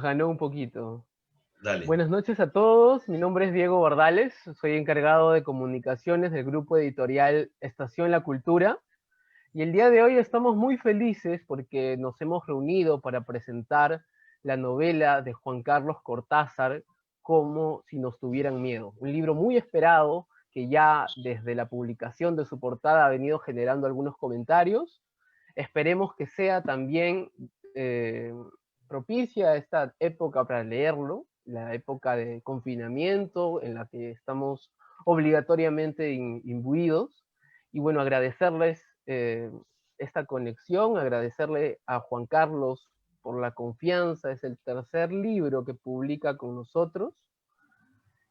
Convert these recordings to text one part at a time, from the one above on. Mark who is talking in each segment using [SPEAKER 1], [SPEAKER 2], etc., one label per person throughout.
[SPEAKER 1] ganó un poquito.
[SPEAKER 2] Dale.
[SPEAKER 1] Buenas noches a todos, mi nombre es Diego Bardales, soy encargado de comunicaciones del grupo editorial Estación La Cultura, y el día de hoy estamos muy felices porque nos hemos reunido para presentar la novela de Juan Carlos Cortázar, Como si nos tuvieran miedo, un libro muy esperado que ya desde la publicación de su portada ha venido generando algunos comentarios. Esperemos que sea también eh, propicia esta época para leerlo, la época de confinamiento en la que estamos obligatoriamente imbuidos. Y bueno, agradecerles esta conexión, agradecerle a Juan Carlos por la confianza, es el tercer libro que publica con nosotros.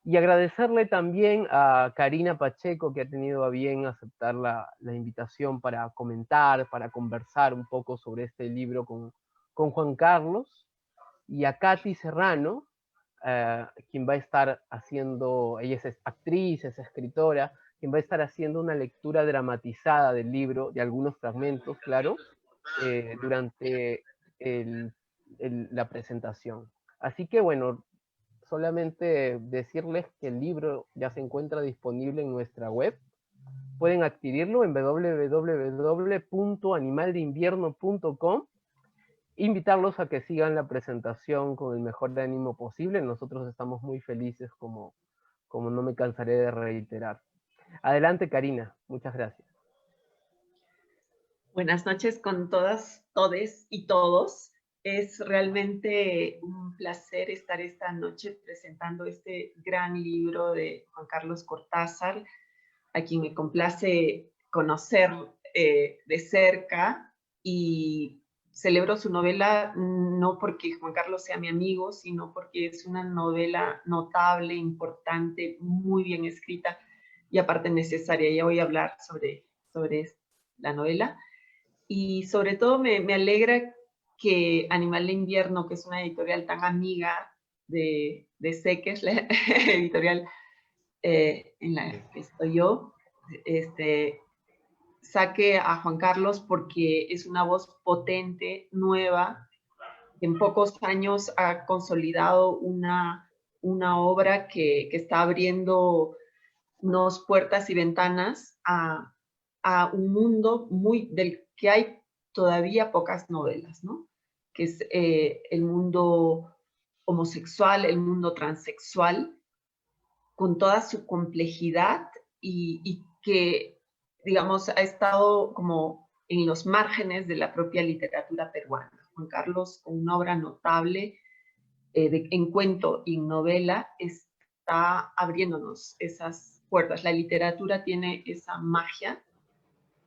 [SPEAKER 1] Y agradecerle también a Karina Pacheco, que ha tenido a bien aceptar la invitación para comentar, para conversar un poco sobre este libro con Juan Carlos, y a Katy Serrano, quien va a estar haciendo, ella es actriz, es escritora, quien va a estar haciendo una lectura dramatizada del libro, de algunos fragmentos, claro, durante la presentación. Así que bueno, solamente decirles que el libro ya se encuentra disponible en nuestra web. Pueden adquirirlo en www.animaldeinvierno.com. Invitarlos a que sigan la presentación con el mejor ánimo posible. Nosotros estamos muy felices, como no me cansaré de reiterar. Adelante, Karina. Muchas gracias.
[SPEAKER 3] Buenas noches con todas, todes y todos. Es realmente un placer estar esta noche presentando este gran libro de Juan Carlos Cortázar, a quien me complace conocer de cerca, y celebro su novela no porque Juan Carlos sea mi amigo, sino porque es una novela notable, importante, muy bien escrita y aparte necesaria. Ya voy a hablar sobre la novela. Y sobre todo me alegra que Animal de Invierno, que es una editorial tan amiga de Seques, la editorial en la que estoy yo, saque a Juan Carlos porque es una voz potente, nueva, que en pocos años ha consolidado una obra que está abriendo unas puertas y ventanas a un mundo del que hay todavía pocas novelas, ¿no? Que es el mundo homosexual, el mundo transexual, con toda su complejidad y que, digamos, ha estado como en los márgenes de la propia literatura peruana. Juan Carlos, con una obra notable en cuento y novela, está abriéndonos esas puertas. La literatura tiene esa magia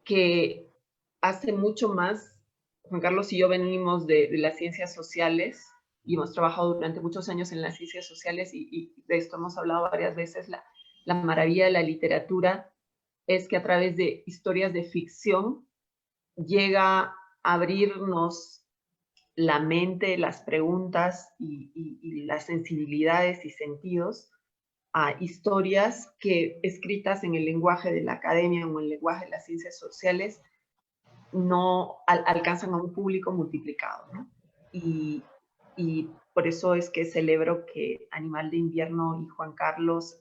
[SPEAKER 3] que hace mucho más. Juan Carlos y yo venimos de las ciencias sociales y hemos trabajado durante muchos años en las ciencias sociales y de esto hemos hablado varias veces. La maravilla de la literatura es que a través de historias de ficción llega a abrirnos la mente, las preguntas y las sensibilidades y sentidos a historias que escritas en el lenguaje de la academia o en el lenguaje de las ciencias sociales no alcanzan a un público multiplicado, ¿no? Y por eso es que celebro que Animal de Invierno y Juan Carlos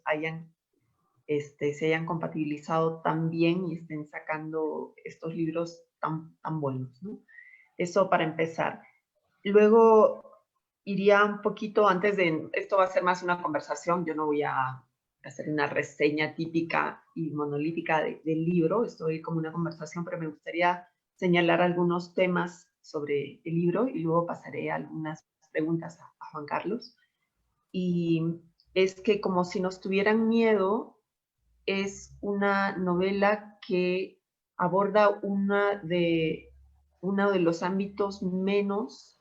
[SPEAKER 3] se hayan compatibilizado tan bien y estén sacando estos libros tan buenos, ¿no? Eso para empezar. Luego iría un poquito antes de, esto va a ser más una conversación, yo no voy a hacer una reseña típica y monolítica del libro, esto es como una conversación, pero me gustaría señalar algunos temas sobre el libro y luego pasaré a algunas preguntas a Juan Carlos. Y es que Como si nos tuvieran miedo es una novela que aborda uno de los ámbitos menos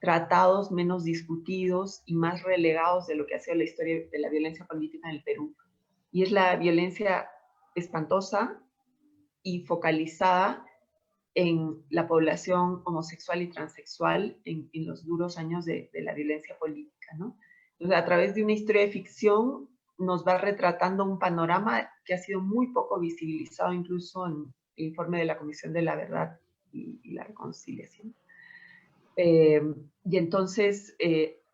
[SPEAKER 3] tratados, menos discutidos y más relegados de lo que ha sido la historia de la violencia política en el Perú. Y es la violencia espantosa y focalizada en la población homosexual y transexual en los duros años de la violencia política, ¿no? Entonces, a través de una historia de ficción nos va retratando un panorama que ha sido muy poco visibilizado incluso en el informe de la Comisión de la Verdad y la Reconciliación. Y entonces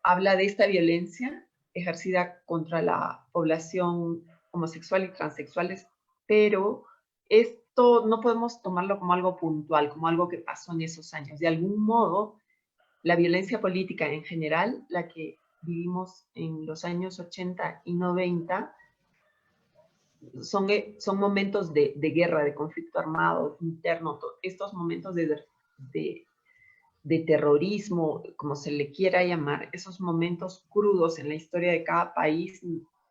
[SPEAKER 3] habla de esta violencia ejercida contra la población homosexual y transexuales, pero esto no podemos tomarlo como algo puntual, como algo que pasó en esos años. De algún modo, la violencia política en general, la que vivimos en los años 80 y 90, son momentos de guerra, de conflicto armado interno, estos momentos de terrorismo, como se le quiera llamar, esos momentos crudos en la historia de cada país,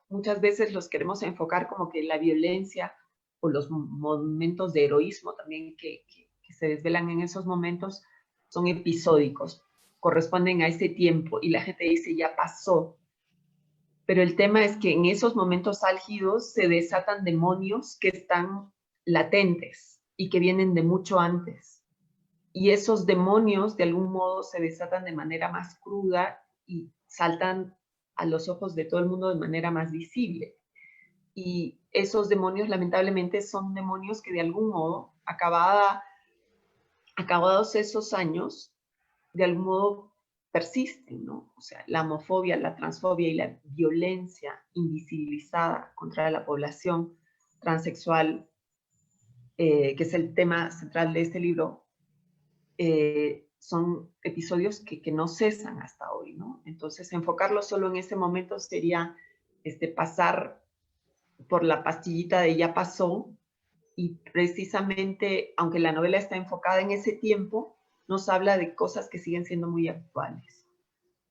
[SPEAKER 3] muchas veces los queremos enfocar como que la violencia o los momentos de heroísmo también que se desvelan en esos momentos son episódicos, corresponden a ese tiempo y la gente dice ya pasó. Pero el tema es que en esos momentos álgidos se desatan demonios que están latentes y que vienen de mucho antes. Y esos demonios de algún modo se desatan de manera más cruda y saltan a los ojos de todo el mundo de manera más visible. Y esos demonios lamentablemente son demonios que de algún modo, acabados esos años, de algún modo persisten, ¿no? O sea, la homofobia, la transfobia y la violencia invisibilizada contra la población transexual, que es el tema central de este libro, son episodios que no cesan hasta hoy, ¿no? Entonces, enfocarlo solo en ese momento sería pasar por la pastillita de ya pasó, y precisamente, aunque la novela está enfocada en ese tiempo, nos habla de cosas que siguen siendo muy actuales.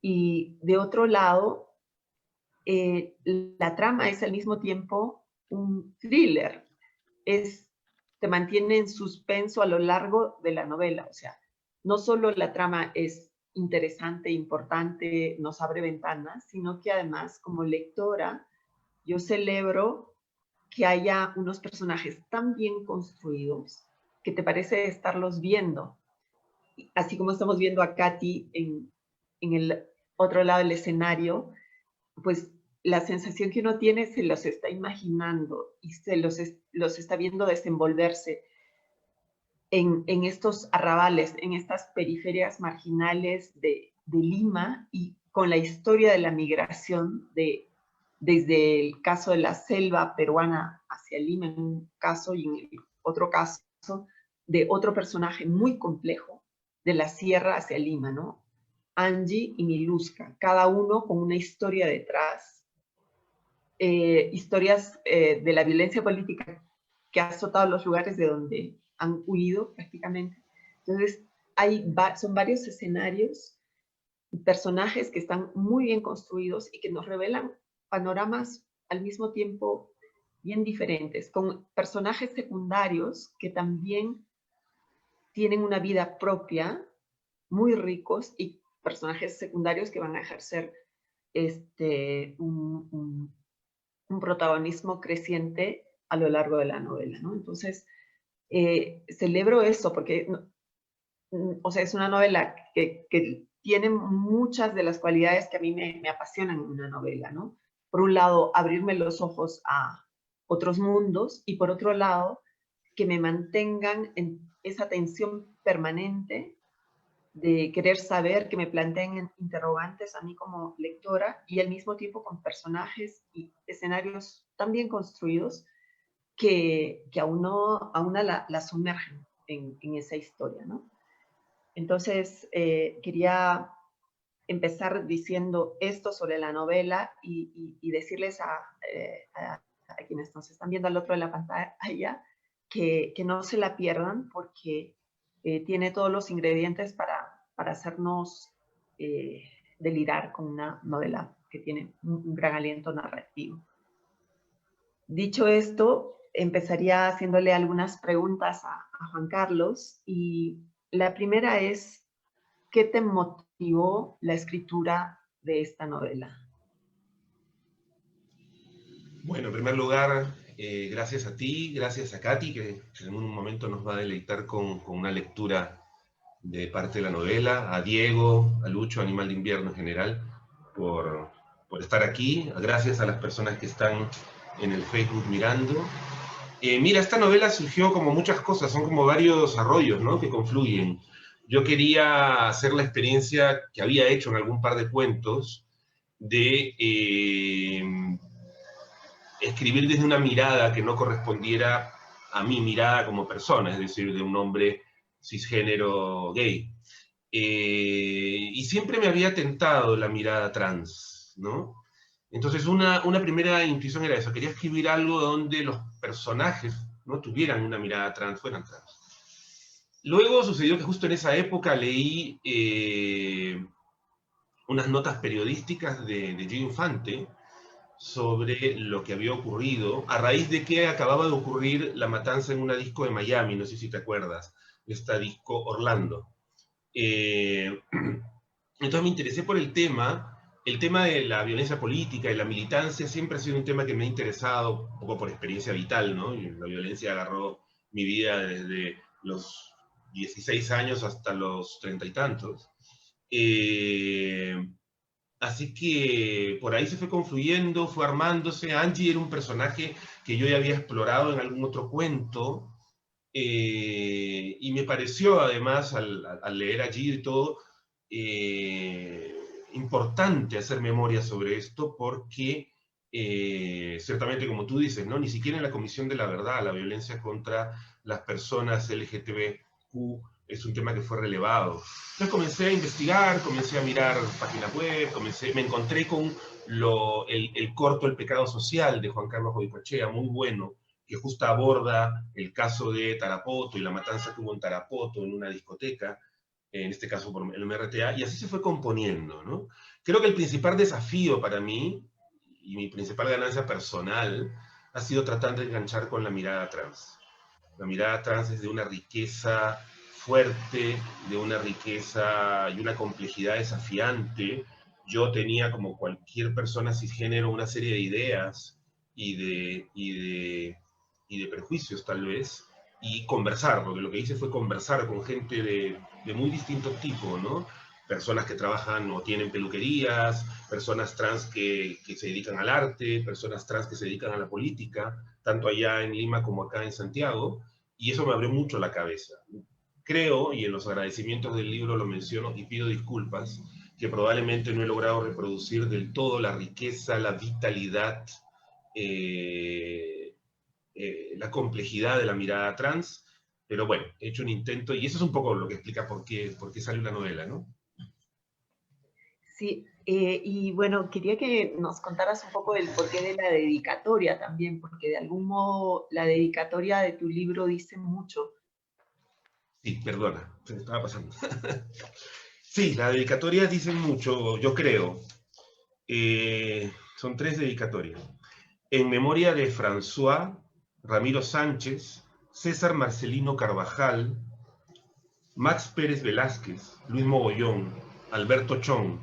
[SPEAKER 3] Y de otro lado, la trama es al mismo tiempo un thriller, te mantiene en suspenso a lo largo de la novela, o sea, no solo la trama es interesante, importante, nos abre ventanas, sino que además, como lectora, yo celebro que haya unos personajes tan bien construidos que te parece estarlos viendo. Así como estamos viendo a Katy en el otro lado del escenario, pues la sensación que uno tiene se los está imaginando y los está viendo desenvolverse en estos arrabales, en estas periferias marginales de Lima, y con la historia de la migración desde el caso de la selva peruana hacia Lima en un caso, y en el otro caso de otro personaje muy complejo de la sierra hacia Lima, ¿no? Angie y Miluska, cada uno con una historia detrás, historias de la violencia política que ha azotado los lugares de donde han huido prácticamente. Entonces, son varios escenarios, personajes que están muy bien construidos y que nos revelan panoramas al mismo tiempo bien diferentes, con personajes secundarios que también tienen una vida propia, muy ricos, y personajes secundarios que van a ejercer un protagonismo creciente a lo largo de la novela, ¿no? Entonces, celebro eso porque, o sea, es una novela que tiene muchas de las cualidades que a mí me apasionan en una novela, ¿no? Por un lado, abrirme los ojos a otros mundos, y por otro lado, que me mantengan en esa tensión permanente de querer saber, que me planteen interrogantes a mí como lectora, y al mismo tiempo con personajes y escenarios tan bien construidos que a una la sumergen en esa historia, ¿no? Entonces, quería empezar diciendo esto sobre la novela y decirles a quienes nos están viendo al otro de la pantalla que no se la pierdan, porque tiene todos los ingredientes para hacernos delirar con una novela que tiene un gran aliento narrativo. Dicho esto, empezaría haciéndole algunas preguntas a Juan Carlos, y la primera es, ¿qué te motivó la escritura de esta novela?
[SPEAKER 2] Bueno, en primer lugar, gracias a ti, gracias a Katy, que en un momento nos va a deleitar con una lectura de parte de la novela, a Diego, a Lucho, Animal de Invierno en general, por estar aquí, gracias a las personas que están en el Facebook mirando. Mira, esta novela surgió como muchas cosas, son como varios arroyos, ¿no?, que confluyen. yo quería hacer la experiencia que había hecho en algún par de cuentos de escribir desde una mirada que no correspondiera a mi mirada como persona, es decir, de un hombre cisgénero gay. Y siempre me había tentado la mirada trans, ¿no? Entonces una primera intuición era eso, quería escribir algo donde los personajes no tuvieran una mirada trans, fueran trans. Luego sucedió que justo en esa época leí unas notas periodísticas de Gio Infante sobre lo que había ocurrido, a raíz de que acababa de ocurrir la matanza en una disco de Miami, no sé si te acuerdas, esta disco Orlando. Entonces me interesé por el tema de la violencia política y la militancia siempre ha sido un tema que me ha interesado, un poco por experiencia vital, ¿no? Y la violencia agarró mi vida desde los 16 años hasta los 30 y tantos. Así que por ahí se fue confluyendo, fue armándose. Angie era un personaje que yo ya había explorado en algún otro cuento, y me pareció además, al leer allí y todo, importante hacer memoria sobre esto porque ciertamente, como tú dices, ¿no? Ni siquiera en la Comisión de la Verdad la violencia contra las personas LGTBQ es un tema que fue relevado. Entonces comencé a investigar, comencé a mirar páginas web, me encontré con el corto El pecado social de Juan Carlos Goycoechea, muy bueno, que justo aborda el caso de Tarapoto y la matanza que hubo en Tarapoto en una discoteca, en este caso por el MRTA, y así se fue componiendo, ¿no? Creo que el principal desafío para mí, y mi principal ganancia personal, ha sido tratar de enganchar con la mirada trans. La mirada trans es de una riqueza fuerte, de una riqueza y una complejidad desafiante. Yo tenía, como cualquier persona cisgénero, una serie de ideas y de prejuicios, tal vez, y conversar, porque lo que hice fue conversar con gente de muy distinto tipo, ¿no? Personas que trabajan o tienen peluquerías, personas trans que se dedican al arte, personas trans que se dedican a la política, tanto allá en Lima como acá en Santiago, y eso me abrió mucho la cabeza. Creo, y en los agradecimientos del libro lo menciono y pido disculpas, que probablemente no he logrado reproducir del todo la riqueza, la vitalidad, la complejidad de la mirada trans, pero bueno, he hecho un intento y eso es un poco lo que explica por qué salió la novela, ¿no?
[SPEAKER 3] Sí, y bueno, quería que nos contaras un poco del porqué de la dedicatoria también, porque de algún modo la dedicatoria de tu libro dice mucho.
[SPEAKER 2] Sí, perdona, se me estaba pasando. Sí, las dedicatorias dicen mucho, yo creo. Son 3 dedicatorias. En memoria de François, Ramiro Sánchez, César Marcelino Carvajal, Max Pérez Velázquez, Luis Mogollón, Alberto Chong,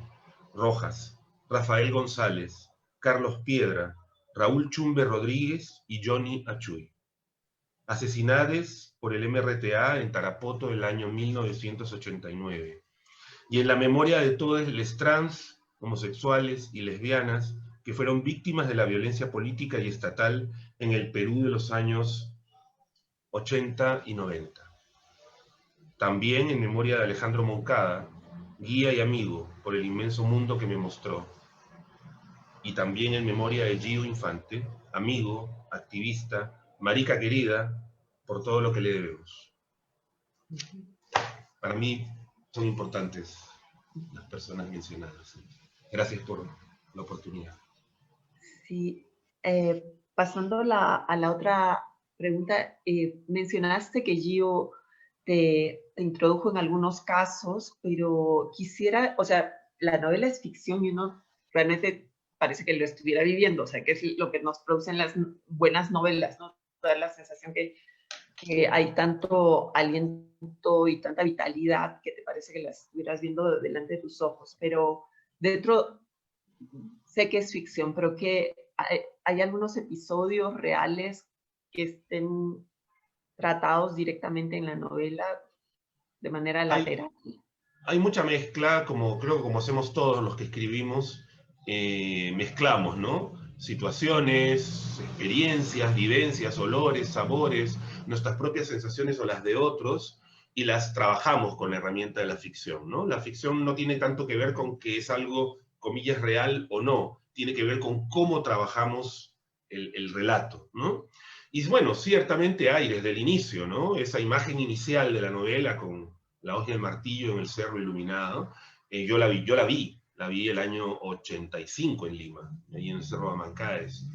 [SPEAKER 2] Rojas, Rafael González, Carlos Piedra, Raúl Chumbe Rodríguez y Johnny Achuy. Asesinades por el MRTA en Tarapoto el año 1989. Y en la memoria de todos los trans, homosexuales y lesbianas que fueron víctimas de la violencia política y estatal en el Perú de los años 80 y 90. También en memoria de Alejandro Moncada, guía y amigo por el inmenso mundo que me mostró. Y también en memoria de Gio Infante, amigo, activista, marica querida, por todo lo que le debemos. Para mí son importantes las personas mencionadas. Gracias por la oportunidad.
[SPEAKER 3] Sí, pasando a la otra pregunta, mencionaste que Gio te introdujo en algunos casos, pero quisiera, o sea, la novela es ficción y uno realmente parece que lo estuviera viviendo, o sea, que es lo que nos producen las buenas novelas, ¿no? Toda la sensación que hay tanto aliento y tanta vitalidad que te parece que las estuvieras viendo delante de tus ojos, pero dentro, sé que es ficción, pero que hay algunos episodios reales que estén tratados directamente en la novela de manera lateral.
[SPEAKER 2] Hay mucha mezcla, creo que como hacemos todos los que escribimos, mezclamos, ¿no? Situaciones, experiencias, vivencias, olores, sabores, nuestras propias sensaciones o las de otros, y las trabajamos con la herramienta de la ficción, ¿no? La ficción no tiene tanto que ver con que es algo, comillas, real o no, tiene que ver con cómo trabajamos el relato, ¿no? Y bueno, ciertamente hay desde el inicio, ¿no? Esa imagen inicial de la novela con la hoz y el martillo en el cerro iluminado, yo la vi el año 85 en Lima, ahí en el Cerro de Amancaes,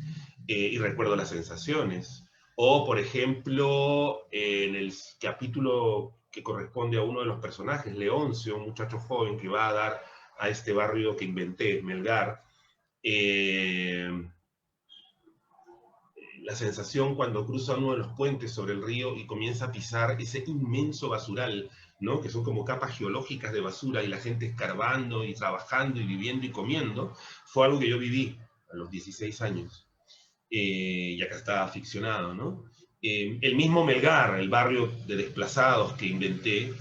[SPEAKER 2] y recuerdo las sensaciones. O, por ejemplo, en el capítulo que corresponde a uno de los personajes, Leoncio, un muchacho joven que va a dar a este barrio que inventé, Melgar, la sensación cuando cruza uno de los puentes sobre el río y comienza a pisar ese inmenso basural, ¿no? Que son como capas geológicas de basura y la gente escarbando y trabajando y viviendo y comiendo, fue algo que yo viví a los 16 años, y acá está ficcionado, ¿no? El mismo Melgar, el barrio de desplazados que inventé,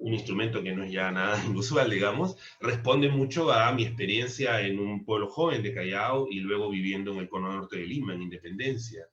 [SPEAKER 2] un instrumento que no es ya nada inusual, digamos, responde mucho a mi experiencia en un pueblo joven de Callao y luego viviendo en el cono norte de Lima, en Independencia.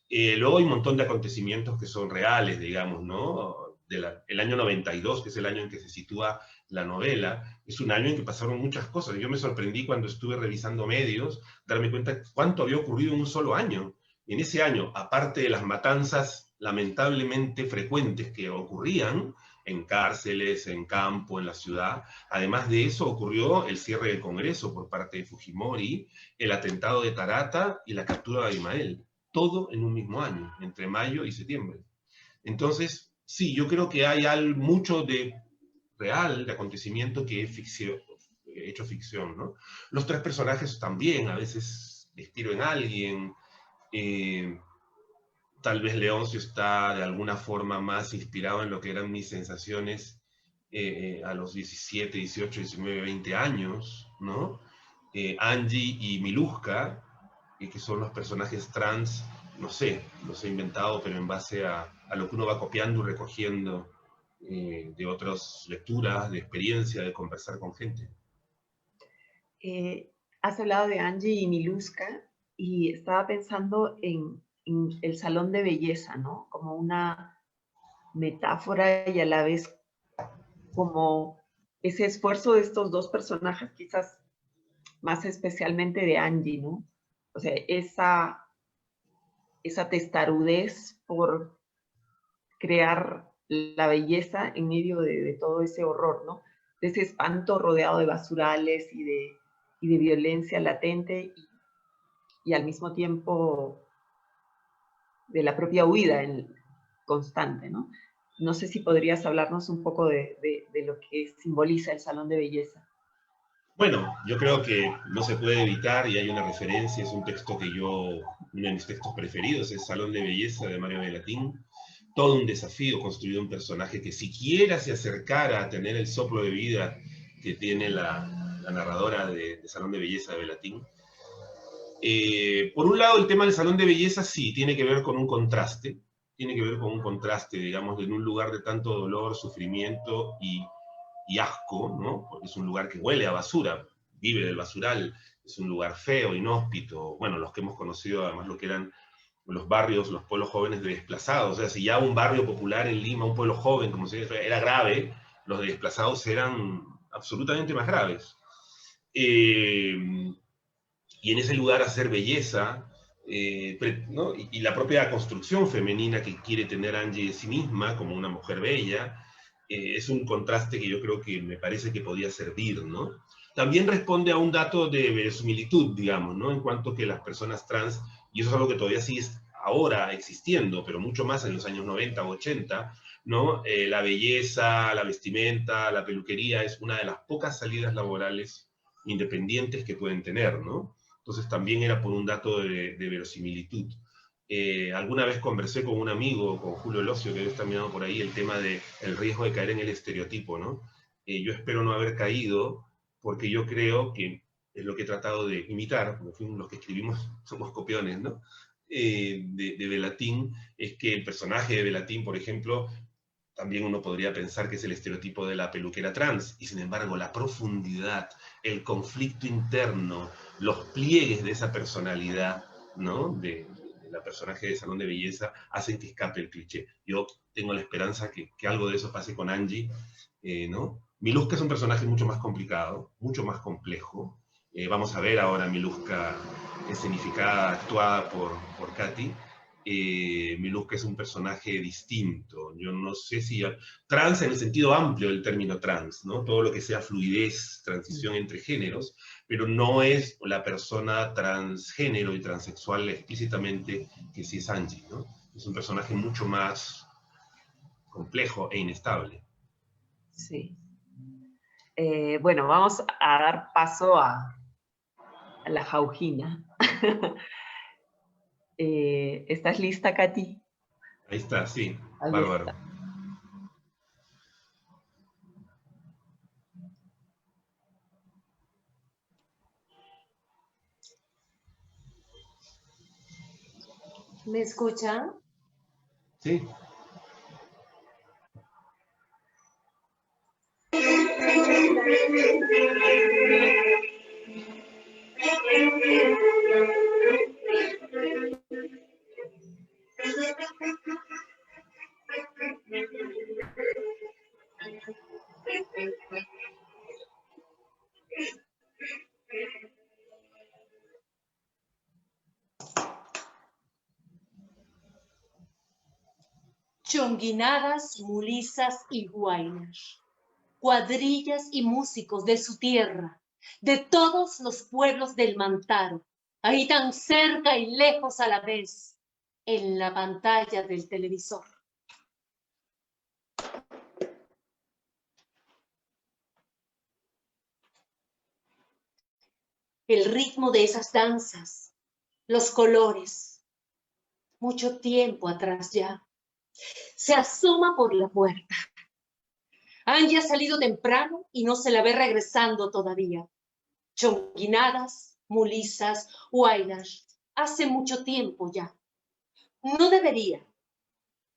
[SPEAKER 2] Luego hay un montón de acontecimientos que son reales, digamos, ¿no? El año 92, que es el año en que se sitúa la novela, es un año en que pasaron muchas cosas. Yo me sorprendí cuando estuve revisando medios, darme cuenta cuánto había ocurrido en un solo año. Y en ese año, aparte de las matanzas lamentablemente frecuentes que ocurrían en cárceles, en campo, en la ciudad, además de eso ocurrió el cierre del Congreso por parte de Fujimori, el atentado de Tarata y la captura de Abimael. Todo en un mismo año, entre mayo y septiembre. Entonces, sí, yo creo que hay mucho de real, de acontecimiento que es ficción, hecho ficción, ¿no? Los tres personajes también, a veces inspiro en alguien, tal vez Leoncio está de alguna forma más inspirado en lo que eran mis sensaciones a los 17, 18, 19, 20 años, ¿no? Angie y Miluska, que son los personajes trans, no sé, los he inventado, pero en base a lo que uno va copiando y recogiendo de otras lecturas, de experiencia, de conversar con gente.
[SPEAKER 3] Has hablado de Angie y Miluska y estaba pensando en el salón de belleza, ¿no? Como una metáfora y a la vez como ese esfuerzo de estos dos personajes, quizás más especialmente de Angie, ¿no? O sea, esa testarudez por crear la belleza en medio de todo ese horror, ¿no? De ese espanto rodeado de basurales y de violencia latente y al mismo tiempo de la propia huida constante, ¿no? No sé si podrías hablarnos un poco de lo que simboliza el salón de belleza.
[SPEAKER 2] Bueno, yo creo que no se puede evitar, y hay una referencia, es un texto que uno de mis textos preferidos, es Salón de Belleza de Mario Bellatín. Todo un desafío construir un personaje que siquiera se acercara a tener el soplo de vida que tiene la narradora de Salón de Belleza de Bellatín. Por un lado, el tema del salón de belleza sí, tiene que ver con un contraste, digamos, en un lugar de tanto dolor, sufrimiento y asco, ¿no? Porque es un lugar que huele a basura, vive del basural, es un lugar feo, inhóspito, bueno, los que hemos conocido además lo que eran los barrios, los pueblos jóvenes de desplazados, o sea, si ya un barrio popular en Lima, un pueblo joven, como se dice, era grave, los de desplazados eran absolutamente más graves. Y en ese lugar hacer belleza, ¿no? Y la propia construcción femenina que quiere tener Angie de sí misma como una mujer bella, es un contraste que yo creo que me parece que podía servir, ¿no? También responde a un dato de verosimilitud, digamos, ¿no? En cuanto que las personas trans, y eso es algo que todavía sigue ahora existiendo, pero mucho más en los años 90 o 80, ¿no? La belleza, la vestimenta, la peluquería es una de las pocas salidas laborales independientes que pueden tener, ¿no? Entonces también era por un dato de verosimilitud. Alguna vez conversé con un amigo, con Julio Locio, que debe estar mirando por ahí, el tema del riesgo de caer en el estereotipo, ¿no? Yo espero no haber caído, porque yo creo que es lo que he tratado de imitar, porque fuimos los que escribimos, somos copiones, ¿no? De Bellatín, es que el personaje de Bellatín, por ejemplo, también uno podría pensar que es el estereotipo de la peluquera trans, y sin embargo la profundidad, el conflicto interno, los pliegues de esa personalidad, ¿no? de la personaje de salón de belleza, hacen que escape el cliché. Yo tengo la esperanza que algo de eso pase con Angie, ¿no? Miluska es un personaje mucho más complicado, mucho más complejo. Vamos a ver ahora a Miluska escenificada, actuada por Katy. Miluska es un personaje distinto. Yo no sé si... Trans en el sentido amplio del término trans, ¿no? Todo lo que sea fluidez, transición entre géneros, pero no es la persona transgénero y transexual explícitamente que sí es Angie, ¿no? Es un personaje mucho más complejo e inestable.
[SPEAKER 3] Sí. Bueno, vamos a dar paso a la Jaujina. ¿Estás lista, Katy?
[SPEAKER 2] Ahí está, sí,
[SPEAKER 3] Ahí
[SPEAKER 2] bárbaro.
[SPEAKER 3] está.
[SPEAKER 4] ¿Me escuchan?
[SPEAKER 2] Sí.
[SPEAKER 4] Chonguinadas, mulizas y guainas, cuadrillas y músicos de su tierra, de todos los pueblos del Mantaro, ahí tan cerca y lejos a la vez, en la pantalla del televisor. El ritmo de esas danzas, los colores, mucho tiempo atrás ya, se asoma por la puerta. Angie ha salido temprano y no se la ve regresando todavía. Chonguinadas, mulizas, huaylas, hace mucho tiempo ya. No debería,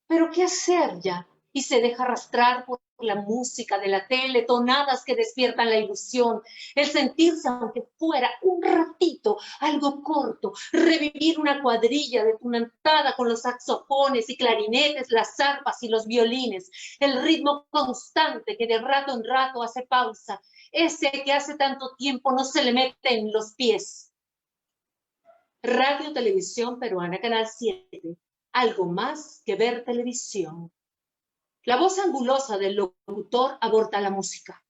[SPEAKER 4] pero ¿qué hacer ya? Y se deja arrastrar por la música de la tele, tonadas que despiertan la ilusión, el sentirse, aunque fuera un ratito, algo corto, revivir una cuadrilla de tunantada con los saxofones y clarinetes, las arpas y los violines, el ritmo constante que de rato en rato hace pausa, ese que hace tanto tiempo no se le mete en los pies. Radio Televisión Peruana, Canal 7, algo más que ver televisión. La voz angulosa del locutor aborta la música.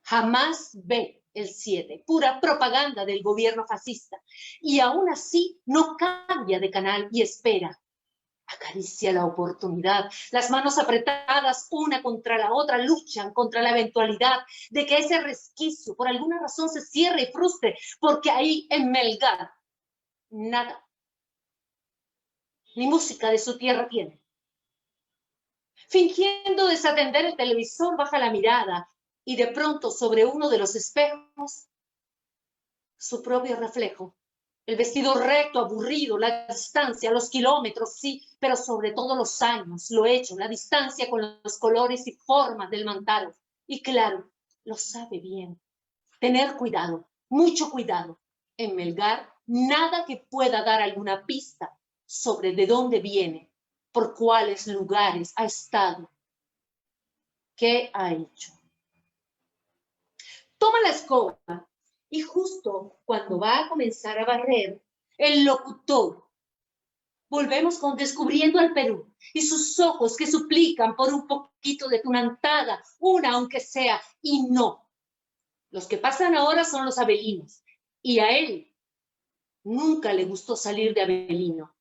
[SPEAKER 4] Jamás ve el 7, pura propaganda del gobierno fascista. Y aún así no cambia de canal y espera. Acaricia la oportunidad. Las manos apretadas una contra la otra luchan contra la eventualidad de que ese resquicio por alguna razón se cierre y frustre, porque ahí en Melgar nada, ni música de su tierra tiene. Fingiendo desatender el televisor, baja la mirada y de pronto sobre uno de los espejos, su propio reflejo. El vestido recto, aburrido, la distancia, los kilómetros, sí, pero sobre todo los años, lo hecho, la distancia con los colores y formas del Mantaro. Y claro, lo sabe bien. Tener cuidado, mucho cuidado. En Melgar, nada que pueda dar alguna pista sobre de dónde viene, por cuáles lugares ha estado, qué ha hecho. Toma la escoba y justo cuando va a comenzar a barrer, el locutor, volvemos con Descubriendo al Perú y sus ojos que suplican por un poquito de tunantada, una aunque sea, y no. Los que pasan ahora son los abelinos y a él nunca le gustó salir de abelino.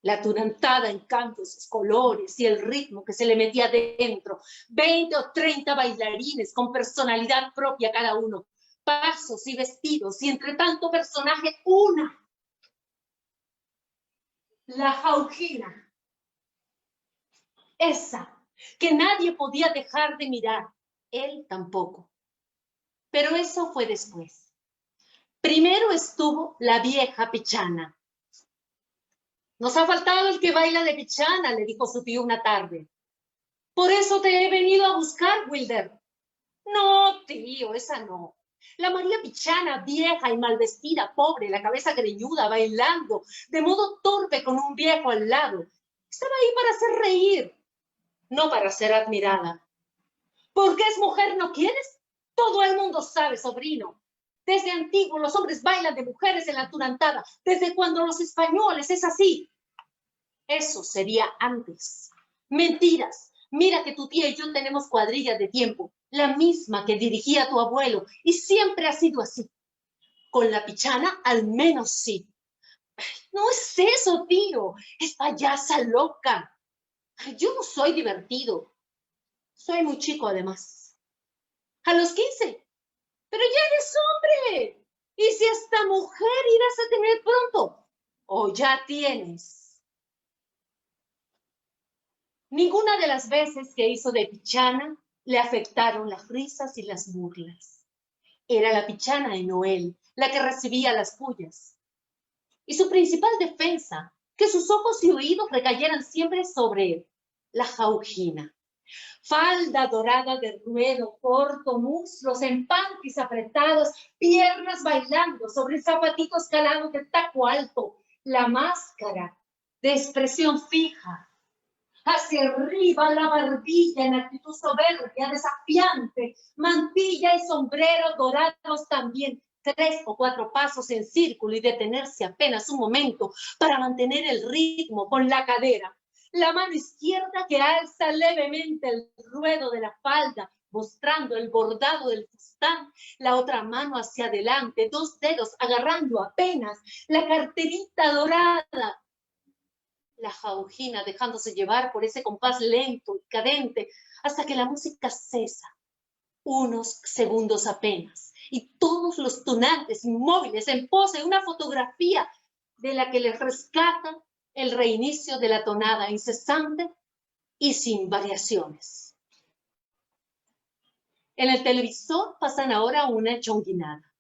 [SPEAKER 4] La tunantada, en cambio, sus colores y el ritmo que se le metía dentro. 20 o 30 bailarines con personalidad propia cada uno. Pasos y vestidos y entre tanto personaje una. La Jaujina. Esa que nadie podía dejar de mirar. Él tampoco. Pero eso fue después. Primero estuvo la vieja Pichana. Nos ha faltado el que baila de Pichana, le dijo su tío una tarde. Por eso te he venido a buscar, Wilder. No, tío, esa no. La María Pichana, vieja y mal vestida, pobre, la cabeza greñuda, bailando, de modo torpe con un viejo al lado. Estaba ahí para hacer reír, no para ser admirada. ¿Por qué es mujer no quieres? Todo el mundo sabe, sobrino. Desde antiguo los hombres bailan de mujeres en la turantada, desde cuando los españoles es así. Eso sería antes. Mentiras. Mira que tu tía y yo tenemos cuadrillas de tiempo, la misma que dirigía tu abuelo, y siempre ha sido así. Con la Pichana al menos sí. No es eso, tío, es payasa loca. Yo no soy divertido. Soy muy chico además. A los 15. Pero ya eres hombre. Y si esta mujer irás a tener pronto, o ya tienes. Ninguna de las veces que hizo de Pichana le afectaron las risas y las burlas. Era la Pichana de Noel la que recibía las pullas. Y su principal defensa, que sus ojos y oídos recayeran siempre sobre él, la Jaugina. Falda dorada de ruedo corto, muslos en pantis apretados, piernas bailando sobre zapatitos calados de taco alto, la máscara de expresión fija. Hacia arriba la barbilla en actitud soberbia, desafiante, mantilla y sombrero dorados también, 3 o 4 pasos en círculo y detenerse apenas un momento para mantener el ritmo con la cadera. La mano izquierda que alza levemente el ruedo de la falda, mostrando el bordado del fustán, la otra mano hacia adelante, 2 dedos agarrando apenas la carterita dorada. La Jaugina dejándose llevar por ese compás lento y cadente hasta que la música cesa, unos segundos apenas, y todos los tunantes inmóviles en pose una fotografía de la que les rescata el reinicio de la tonada incesante y sin variaciones. En el televisor pasan ahora una chonguinada,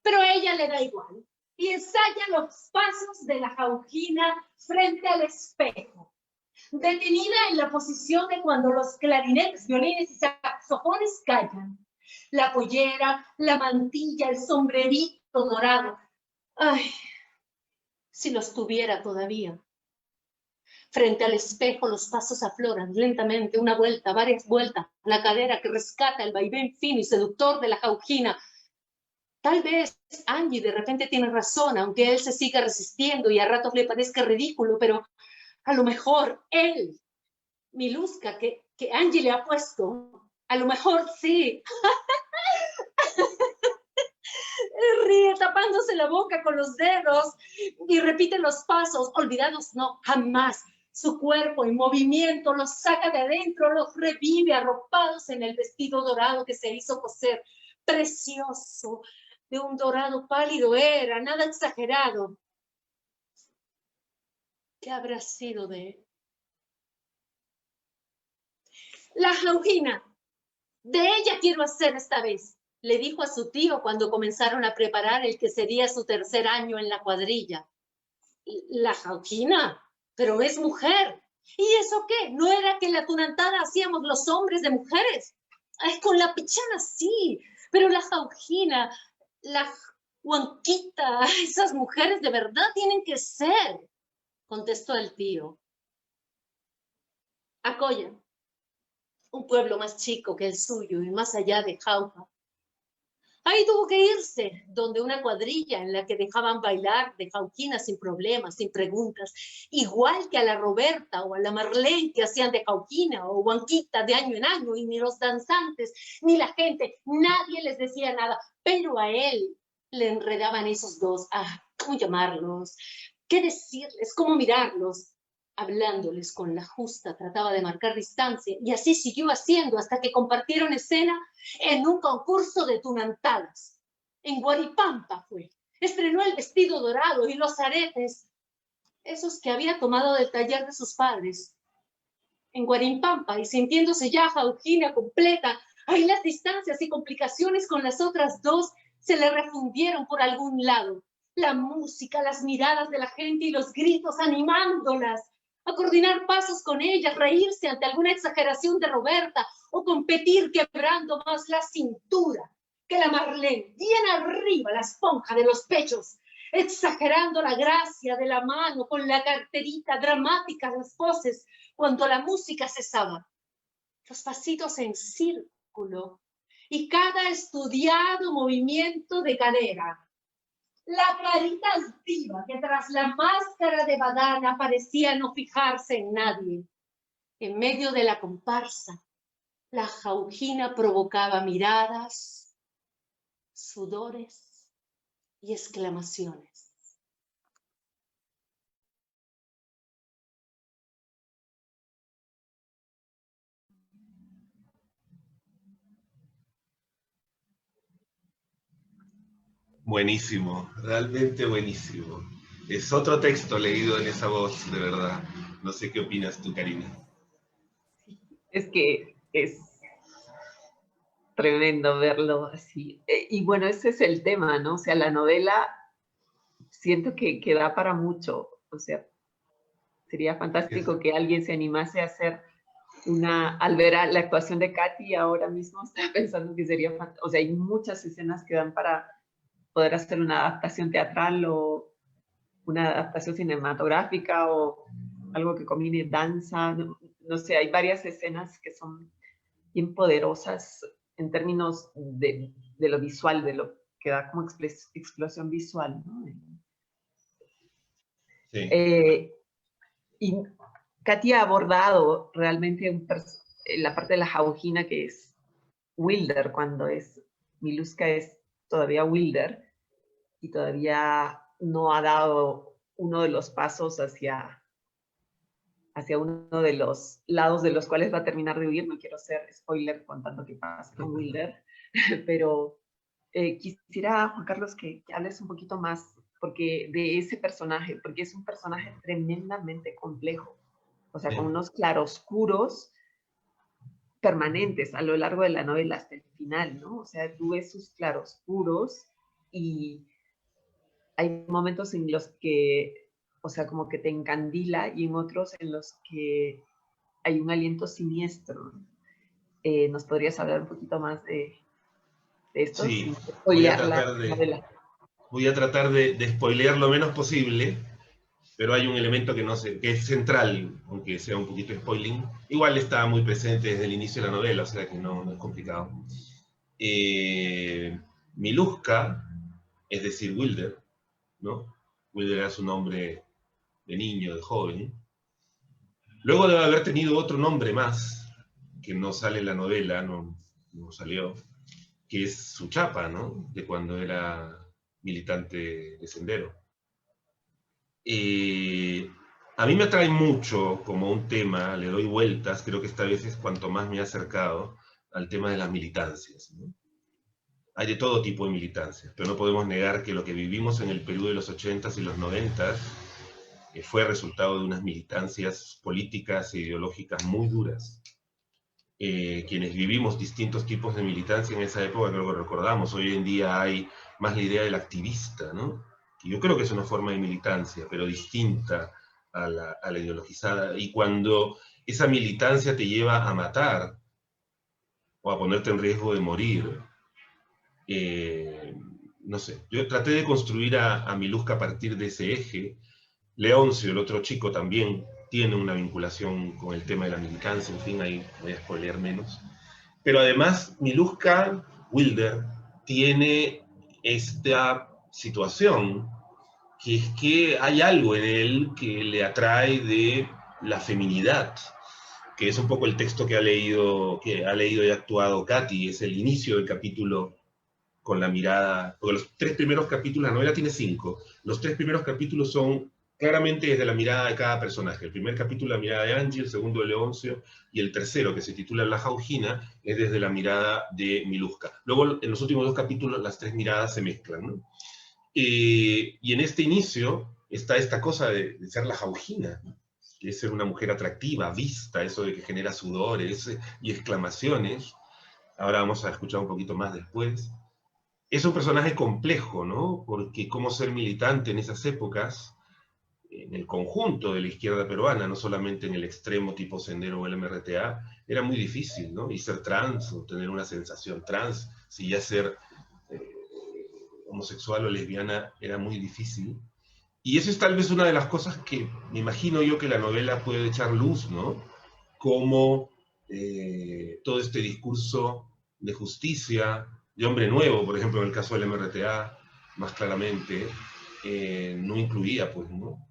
[SPEAKER 4] pero a ella le da igual. Y ensaya los pasos de la Jaugina frente al espejo, detenida en la posición de cuando los clarinetes, violines y saxofones callan. La pollera, la mantilla, el sombrerito dorado. Ay, si los tuviera todavía. Frente al espejo los pasos afloran lentamente, una vuelta, varias vueltas, la cadera que rescata el vaivén fino y seductor de la Jaugina. Tal vez Angie de repente tiene razón, aunque él se siga resistiendo y a ratos le parezca ridículo, pero a lo mejor él, Miluska, que Angie le ha puesto, a lo mejor sí. Ríe tapándose la boca con los dedos y repite los pasos, olvidados no, jamás. Su cuerpo en movimiento los saca de adentro, los revive arropados en el vestido dorado que se hizo coser. Precioso, de un dorado pálido era, nada exagerado. ¿Qué habrá sido de él? La Jaugina, de ella quiero hacer esta vez, le dijo a su tío cuando comenzaron a preparar el que sería su 3er año en la cuadrilla. La Jaugina, pero es mujer. ¿Y eso qué? ¿No era que en la tunantada hacíamos los hombres de mujeres? Ay, con la Pichana sí, pero la Jaugina, la Huanquita, esas mujeres de verdad tienen que ser, contestó el tío. Acoya, un pueblo más chico que el suyo y más allá de Jauja. Ahí tuvo que irse, donde una cuadrilla en la que dejaban bailar de Jauquina sin problemas, sin preguntas, igual que a la Roberta o a la Marlene que hacían de Jauquina o Huanquita de año en año, y ni los danzantes, ni la gente, nadie les decía nada, pero a él le enredaban esos dos, ¿cómo llamarlos? ¿Qué decirles? ¿Cómo mirarlos? Hablándoles con la justa, trataba de marcar distancia, y así siguió haciendo hasta que compartieron escena en un concurso de tunantadas. En Guaripampa fue. Estrenó el vestido dorado y los aretes, esos que había tomado del taller de sus padres. En Guaripampa, y sintiéndose ya Jaugina completa, ahí las distancias y complicaciones con las otras dos se le refundieron por algún lado. La música, las miradas de la gente y los gritos animándolas a coordinar pasos con ellas, reírse ante alguna exageración de Roberta o competir quebrando más la cintura que la Marlene, bien arriba la esponja de los pechos, exagerando la gracia de la mano con la carterita dramática, las voces, cuando la música cesaba, los pasitos en círculo y cada estudiado movimiento de cadera. La carita altiva que tras la máscara de badana parecía no fijarse en nadie. En medio de la comparsa, la jaujina provocaba miradas, sudores y exclamaciones.
[SPEAKER 2] Buenísimo, realmente buenísimo. Es otro texto leído en esa voz, de verdad. No sé qué opinas tú, Karina.
[SPEAKER 3] Es que es tremendo verlo así. Y bueno, ese es el tema, ¿no? O sea, la novela siento que da para mucho. O sea, sería fantástico que alguien se animase a hacer al ver la actuación de Katy ahora mismo, estaba pensando que sería fantástico. O sea, hay muchas escenas que dan para poder hacer una adaptación teatral o una adaptación cinematográfica o algo que combine danza. No sé, hay varias escenas que son bien poderosas en términos de lo visual, de lo que da como explosión visual, ¿no?
[SPEAKER 2] Sí.
[SPEAKER 3] Y Katy ha abordado realmente la parte de la jaujina que es Wilder, cuando Miluska es todavía Wilder y todavía no ha dado uno de los pasos hacia uno de los lados de los cuales va a terminar de huir. No quiero ser spoiler contando qué pasa con Wilder, pero quisiera, Juan Carlos, que hables un poquito más de ese personaje, porque es un personaje tremendamente complejo, o sea, con unos claroscuros permanentes a lo largo de la novela hasta el final, ¿no? O sea, tú ves sus claroscuros y hay momentos en los que, o sea, como que te encandila y en otros en los que hay un aliento siniestro. ¿Nos podrías hablar un poquito más de esto?
[SPEAKER 2] Sí,
[SPEAKER 3] Sin spoilear la novela.
[SPEAKER 2] voy a tratar de spoilear lo menos posible, pero hay un elemento que no sé, que es central, aunque sea un poquito spoiling. Igual está muy presente desde el inicio de la novela, o sea que no es complicado. Miluska, es decir, Wilder, ¿no? Wilder era su nombre de niño, de joven. Luego de haber tenido otro nombre más, que no sale en la novela, no salió, que es su chapa, ¿no? De cuando era militante de Sendero. A mí me atrae mucho como un tema, le doy vueltas, creo que esta vez es cuanto más me he acercado al tema de las militancias, ¿no? Hay de todo tipo de militancias, pero no podemos negar que lo que vivimos en el Perú de los 80s y los 90s fue resultado de unas militancias políticas e ideológicas muy duras. Quienes vivimos distintos tipos de militancia en esa época creo que recordamos. Hoy en día hay más la idea del activista, ¿no? Que yo creo que es una forma de militancia, pero distinta a la ideologizada. Y cuando esa militancia te lleva a matar o a ponerte en riesgo de morir, no sé, yo traté de construir a Miluska a partir de ese eje. Leoncio, el otro chico, también tiene una vinculación con el tema de la militancia, en fin, ahí voy a spoilear menos. Pero además, Miluska Wilder tiene esta situación, que es que hay algo en él que le atrae de la feminidad, que es un poco el texto que ha leído y actuado Katy, es el inicio del capítulo con la mirada, porque los 3 primeros capítulos, la novela tiene 5, los 3 primeros capítulos son claramente desde la mirada de cada personaje. El primer capítulo la mirada de Angie, el segundo de Leoncio, y el tercero, que se titula La Jaujina, es desde la mirada de Miluska. Luego, en los últimos 2 capítulos, las 3 miradas se mezclan, ¿no? Y en este inicio está esta cosa de ser la Jaujina, ¿no? Que es ser una mujer atractiva, vista, eso de que genera sudores y exclamaciones. Ahora vamos a escuchar un poquito más después. Es un personaje complejo, ¿no? Porque cómo ser militante en esas épocas, en el conjunto de la izquierda peruana, no solamente en el extremo tipo Sendero o el MRTA, era muy difícil, ¿no? Y ser trans, o tener una sensación trans, si ya ser homosexual o lesbiana era muy difícil. Y eso es tal vez una de las cosas que me imagino yo que la novela puede echar luz, ¿no? Como todo este discurso de justicia, de hombre nuevo, por ejemplo, en el caso del MRTA, más claramente, no incluía, pues, ¿no?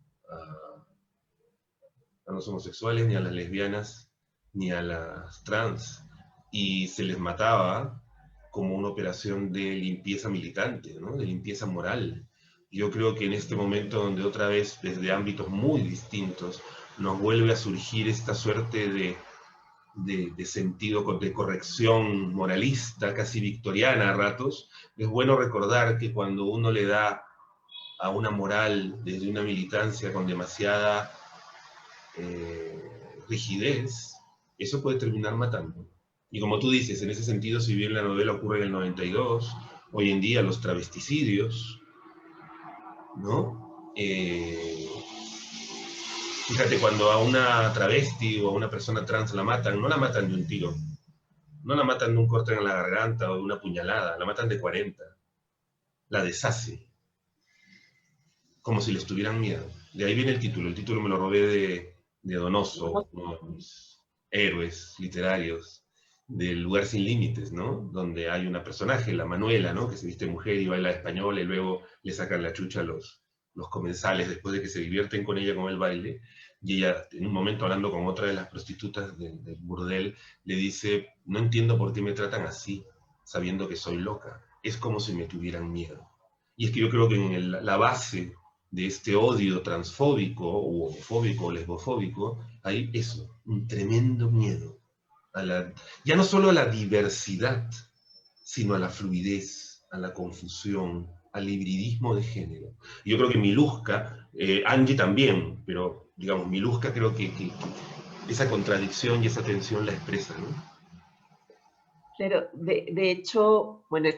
[SPEAKER 2] A los homosexuales, ni a las lesbianas, ni a las trans, y se les mataba como una operación de limpieza militante, ¿no? De limpieza moral. Yo creo que en este momento donde otra vez, desde ámbitos muy distintos, nos vuelve a surgir esta suerte de sentido de corrección moralista, casi victoriana a ratos, es bueno recordar que cuando uno le da a una moral desde una militancia con demasiada rigidez, eso puede terminar matando. Y como tú dices, en ese sentido, si bien la novela ocurre en el 92, hoy en día los travesticidios, ¿no? Fíjate, cuando a una travesti o a una persona trans la matan, no la matan de un tiro, no la matan de un corte en la garganta o de una puñalada, la matan de 40, la deshace, como si les tuvieran miedo. De ahí viene el título me lo robé de Donoso, uno de mis héroes literarios, del Lugar sin Límites, ¿no? Donde hay una personaje, la Manuela, ¿no? Que se viste mujer y baila española y luego le sacan la chucha a los comensales después de que se divierten con ella con el baile, y ella en un momento hablando con otra de las prostitutas del burdel, le dice, no entiendo por qué me tratan así, sabiendo que soy loca, es como si me tuvieran miedo. Y es que yo creo que en la base de este odio transfóbico, o homofóbico, o lesbofóbico, hay eso, un tremendo miedo, ya no solo a la diversidad, sino a la fluidez, a la confusión, al hibridismo de género. Y yo creo que Miluska, Angie también, pero digamos, Miluska creo que esa contradicción y esa tensión la expresa, ¿no?
[SPEAKER 3] Claro, de hecho, bueno,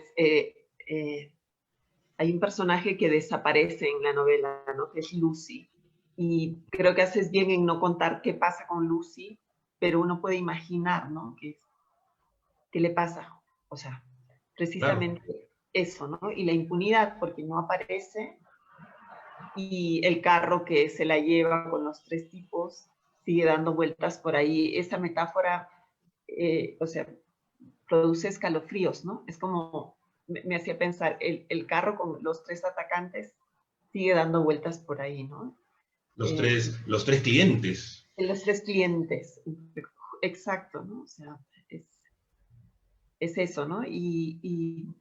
[SPEAKER 3] hay un personaje que desaparece en la novela, ¿no? Que es Lucy. Y creo que haces bien en no contar qué pasa con Lucy, pero uno puede imaginar, ¿no? ¿Qué le pasa? O sea, precisamente claro. Eso, ¿no? Y la impunidad, porque no aparece, y el carro que se la lleva con los 3 tipos sigue dando vueltas por ahí. Esa metáfora, o sea, produce escalofríos, ¿no? Es como, me hacía pensar, el carro con los 3 atacantes sigue dando vueltas por ahí, ¿no?
[SPEAKER 2] Los tres clientes.
[SPEAKER 3] Los 3 clientes, exacto, ¿no? O sea, es eso, ¿no? Y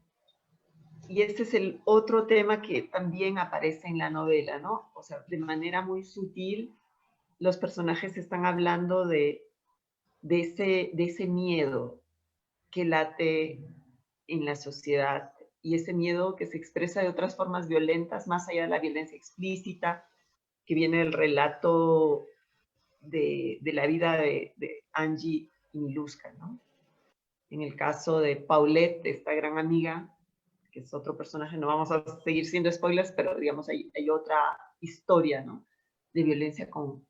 [SPEAKER 3] ese es el otro tema que también aparece en la novela, ¿no? O sea, de manera muy sutil, los personajes están hablando de ese miedo que late en la sociedad, y ese miedo que se expresa de otras formas violentas, más allá de la violencia explícita, que viene del relato de la vida de Angie y Miluska, ¿no? En el caso de Paulette, esta gran amiga, que es otro personaje, no vamos a seguir siendo spoilers, pero digamos hay otra historia, ¿no? De violencia con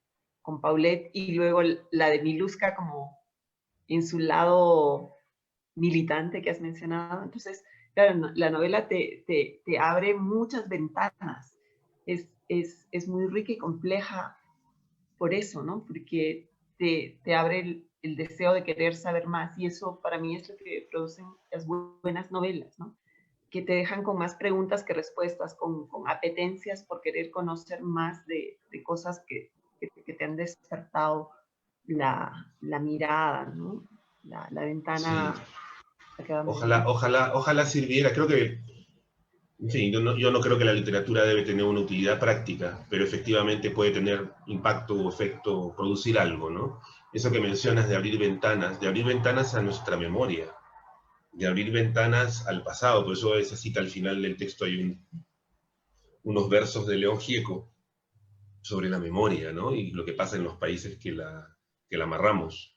[SPEAKER 3] Paulette, y luego la de Miluska como en su lado militante que has mencionado. Entonces, claro, la novela te abre muchas ventanas. Es muy rica y compleja por eso, ¿no? Porque te abre el deseo de querer saber más, y eso para mí es lo que producen las buenas novelas, ¿no? Que te dejan con más preguntas que respuestas, con apetencias por querer conocer más de cosas que te han despertado la mirada, ¿no? La ventana.
[SPEAKER 2] Sí. Ojalá sirviera. Creo que, en fin, yo no creo que la literatura debe tener una utilidad práctica, pero efectivamente puede tener impacto o efecto, producir algo, ¿no? Eso que mencionas de abrir ventanas a nuestra memoria, de abrir ventanas al pasado. Por eso esa cita al final del texto hay unos versos de León Gieco sobre la memoria, ¿no? Y lo que pasa en los países que la amarramos.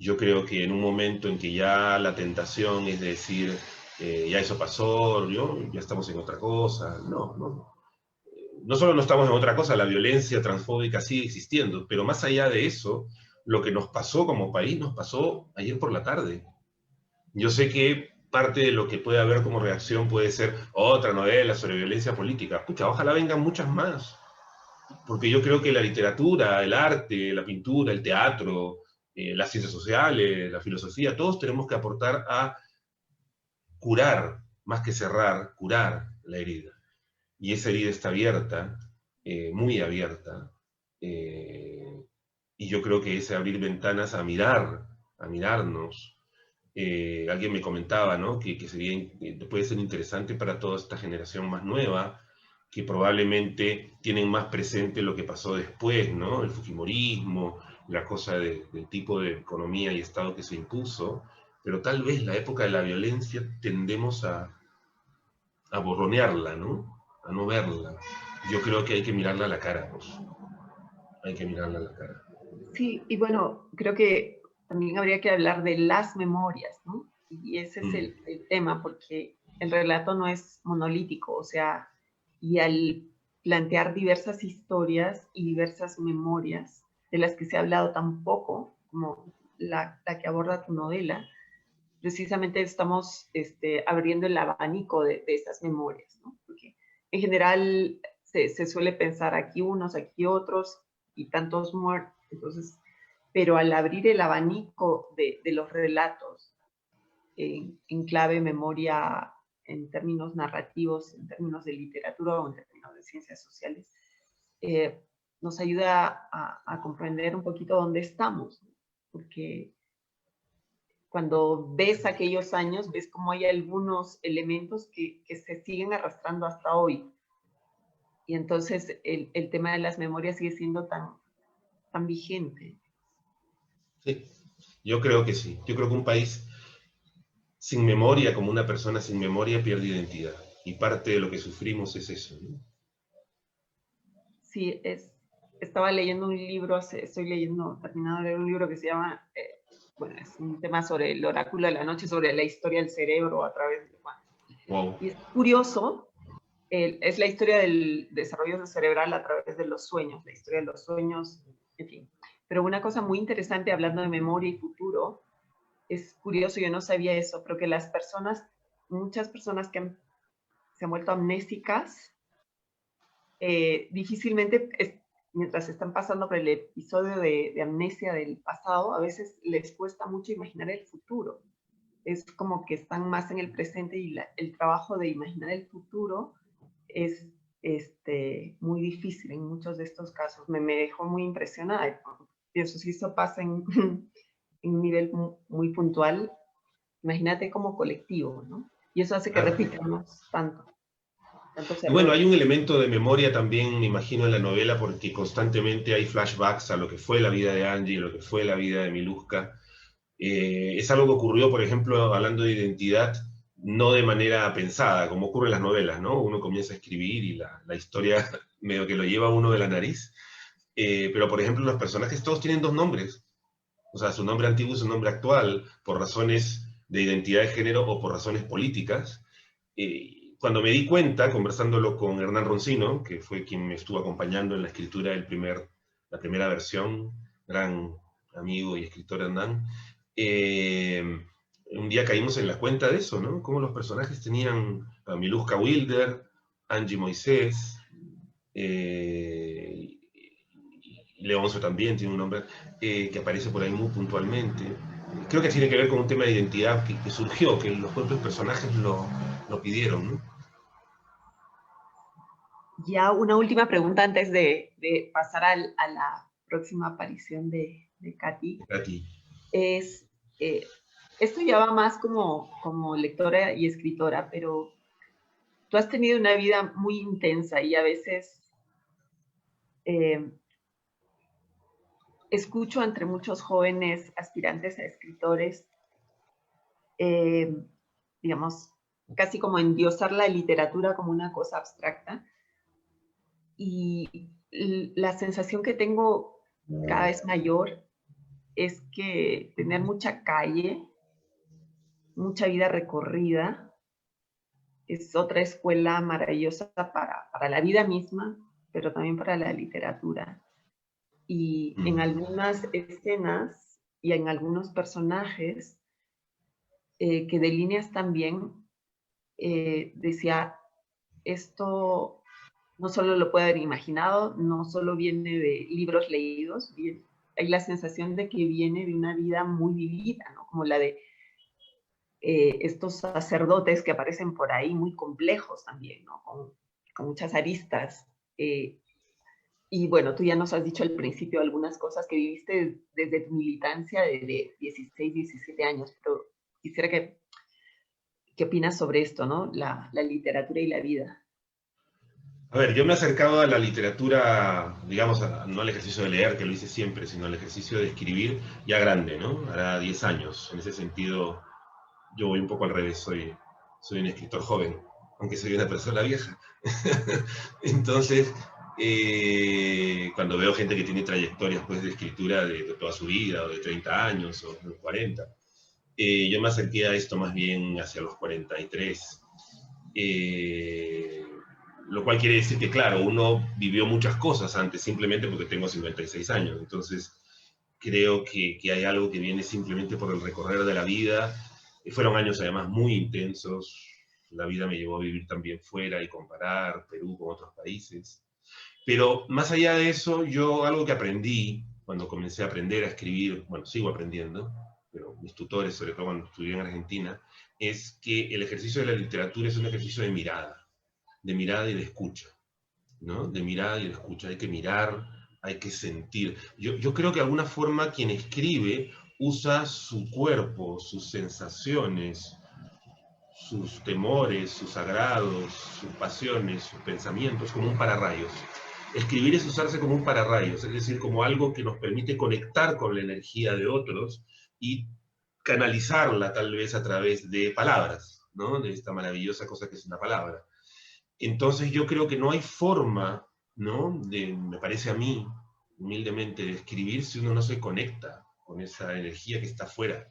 [SPEAKER 2] Yo creo que en un momento en que ya la tentación es decir, ya eso pasó, ya estamos en otra cosa, no solo no estamos en otra cosa, la violencia transfóbica sigue existiendo, pero más allá de eso, lo que nos pasó como país nos pasó ayer por la tarde. Yo sé que parte de lo que puede haber como reacción puede ser otra novela sobre violencia política. Pucha, ojalá vengan muchas más. Porque yo creo que la literatura, el arte, la pintura, el teatro, las ciencias sociales, la filosofía, todos tenemos que aportar a curar, más que cerrar, curar la herida. Y esa herida está abierta, muy abierta, y yo creo que ese abrir ventanas a mirar, a mirarnos. Alguien me comentaba, ¿no? que sería, puede ser interesante para toda esta generación más nueva, que probablemente tienen más presente lo que pasó después, ¿no? El fujimorismo, la cosa del tipo de economía y Estado que se impuso, pero tal vez la época de la violencia tendemos a borronearla, ¿no? A no verla. Yo creo que hay que mirarla a la cara, pues. Hay que mirarla a la cara.
[SPEAKER 3] Sí, y bueno, creo que también habría que hablar de las memorias, ¿no? Y ese es el tema, porque el relato no es monolítico, o sea, y al plantear diversas historias y diversas memorias de las que se ha hablado tan poco, como la que aborda tu novela, precisamente estamos abriendo el abanico de esas memorias, ¿no? Porque en general se suele pensar aquí unos, aquí otros, y tantos muertos. Entonces, pero al abrir el abanico de los relatos en clave memoria, en términos narrativos, en términos de literatura o en términos de ciencias sociales, nos ayuda a comprender un poquito dónde estamos, ¿no? Porque cuando ves aquellos años, ves cómo hay algunos elementos que se siguen arrastrando hasta hoy. Y entonces el tema de las memorias sigue siendo tan vigente.
[SPEAKER 2] Sí, yo creo que sí. Yo creo que un país sin memoria, como una persona sin memoria, pierde identidad. Y parte de lo que sufrimos es eso, ¿no?
[SPEAKER 3] Sí, estaba leyendo un libro, terminando de leer un libro que se llama, bueno, es un tema sobre el oráculo de la noche, sobre la historia del cerebro a través de... Bueno,
[SPEAKER 2] Wow.
[SPEAKER 3] y es curioso, es la historia del desarrollo cerebral a través de los sueños, la historia de los sueños, en fin. Pero una cosa muy interesante hablando de memoria y futuro, es curioso, yo no sabía eso, pero que muchas personas que se han vuelto amnésicas, difícilmente, mientras están pasando por el episodio de amnesia del pasado, a veces les cuesta mucho imaginar el futuro. Es como que están más en el presente y el trabajo de imaginar el futuro es muy difícil en muchos de estos casos. Me dejó muy impresionada. Pienso, si eso pasa en un nivel muy puntual, imagínate como colectivo, ¿no? Y eso hace que repitamos tanto.
[SPEAKER 2] Y bueno, hay un elemento de memoria también, me imagino, en la novela, porque constantemente hay flashbacks a lo que fue la vida de Angie, lo que fue la vida de Miluska. Es algo que ocurrió, por ejemplo, hablando de identidad, no de manera pensada, como ocurre en las novelas, ¿no? Uno comienza a escribir y la historia medio que lo lleva uno de la nariz. Pero, por ejemplo, los personajes todos tienen dos nombres. O sea, su nombre antiguo y su nombre actual, por razones de identidad de género o por razones políticas. Cuando me di cuenta, conversándolo con Hernán Roncino, que fue quien me estuvo acompañando en la escritura la primera versión, gran amigo y escritor Hernán, un día caímos en la cuenta de eso, ¿no? Cómo los personajes tenían a Miluska Wilder, Angie Moisés, Leoncio también tiene un nombre que aparece por ahí muy puntualmente. Creo que tiene que ver con un tema de identidad que surgió, que los propios personajes lo pidieron, ¿no?
[SPEAKER 3] Ya una última pregunta antes de pasar a la próxima aparición de Katy. Esto ya va más como lectora y escritora, pero tú has tenido una vida muy intensa y a veces escucho entre muchos jóvenes aspirantes a escritores, digamos, casi como endiosar la literatura como una cosa abstracta. Y la sensación que tengo cada vez mayor es que tener mucha calle, mucha vida recorrida, es otra escuela maravillosa para la vida misma, pero también para la literatura. Y en algunas escenas y en algunos personajes que delineas también, decía, esto no solo lo puede haber imaginado, no solo viene de libros leídos, hay la sensación de que viene de una vida muy vivida, ¿no? Como la de estos sacerdotes que aparecen por ahí, muy complejos también, ¿no? Con muchas aristas. Y bueno, tú ya nos has dicho al principio algunas cosas que viviste desde tu militancia de 16, 17 años, pero quisiera ¿qué opinas sobre esto, ¿no? La literatura y la vida.
[SPEAKER 2] A ver, yo me he acercado a la literatura, digamos, no al ejercicio de leer, que lo hice siempre, sino al ejercicio de escribir ya grande, ¿no? Hará 10 años. En ese sentido, yo voy un poco al revés, soy un escritor joven, aunque soy una persona vieja. Entonces, cuando veo gente que tiene trayectorias pues, de escritura de toda su vida, o de 30 años, o de 40, yo me acerqué a esto más bien hacia los 43. Lo cual quiere decir que, claro, uno vivió muchas cosas antes, simplemente porque tengo 56 años. Entonces, creo que hay algo que viene simplemente por el recorrer de la vida. Fueron años además muy intensos. La vida me llevó a vivir también fuera y comparar Perú con otros países. Pero más allá de eso, yo algo que aprendí cuando comencé a aprender a escribir, bueno, sigo aprendiendo, pero mis tutores, sobre todo cuando estudié en Argentina, es que el ejercicio de la literatura es un ejercicio de mirada y de escucha, ¿no? De mirada y de escucha. Hay que mirar, hay que sentir. Yo creo que de alguna forma quien escribe usa su cuerpo, sus sensaciones, sus temores, sus agrados, sus pasiones, sus pensamientos como un pararrayos. Escribir es usarse como un pararrayos, es decir, como algo que nos permite conectar con la energía de otros y canalizarla tal vez a través de palabras, ¿no? De esta maravillosa cosa que es una palabra. Entonces yo creo que no hay forma, ¿no? Me parece a mí, humildemente, de escribir si uno no se conecta con esa energía que está afuera.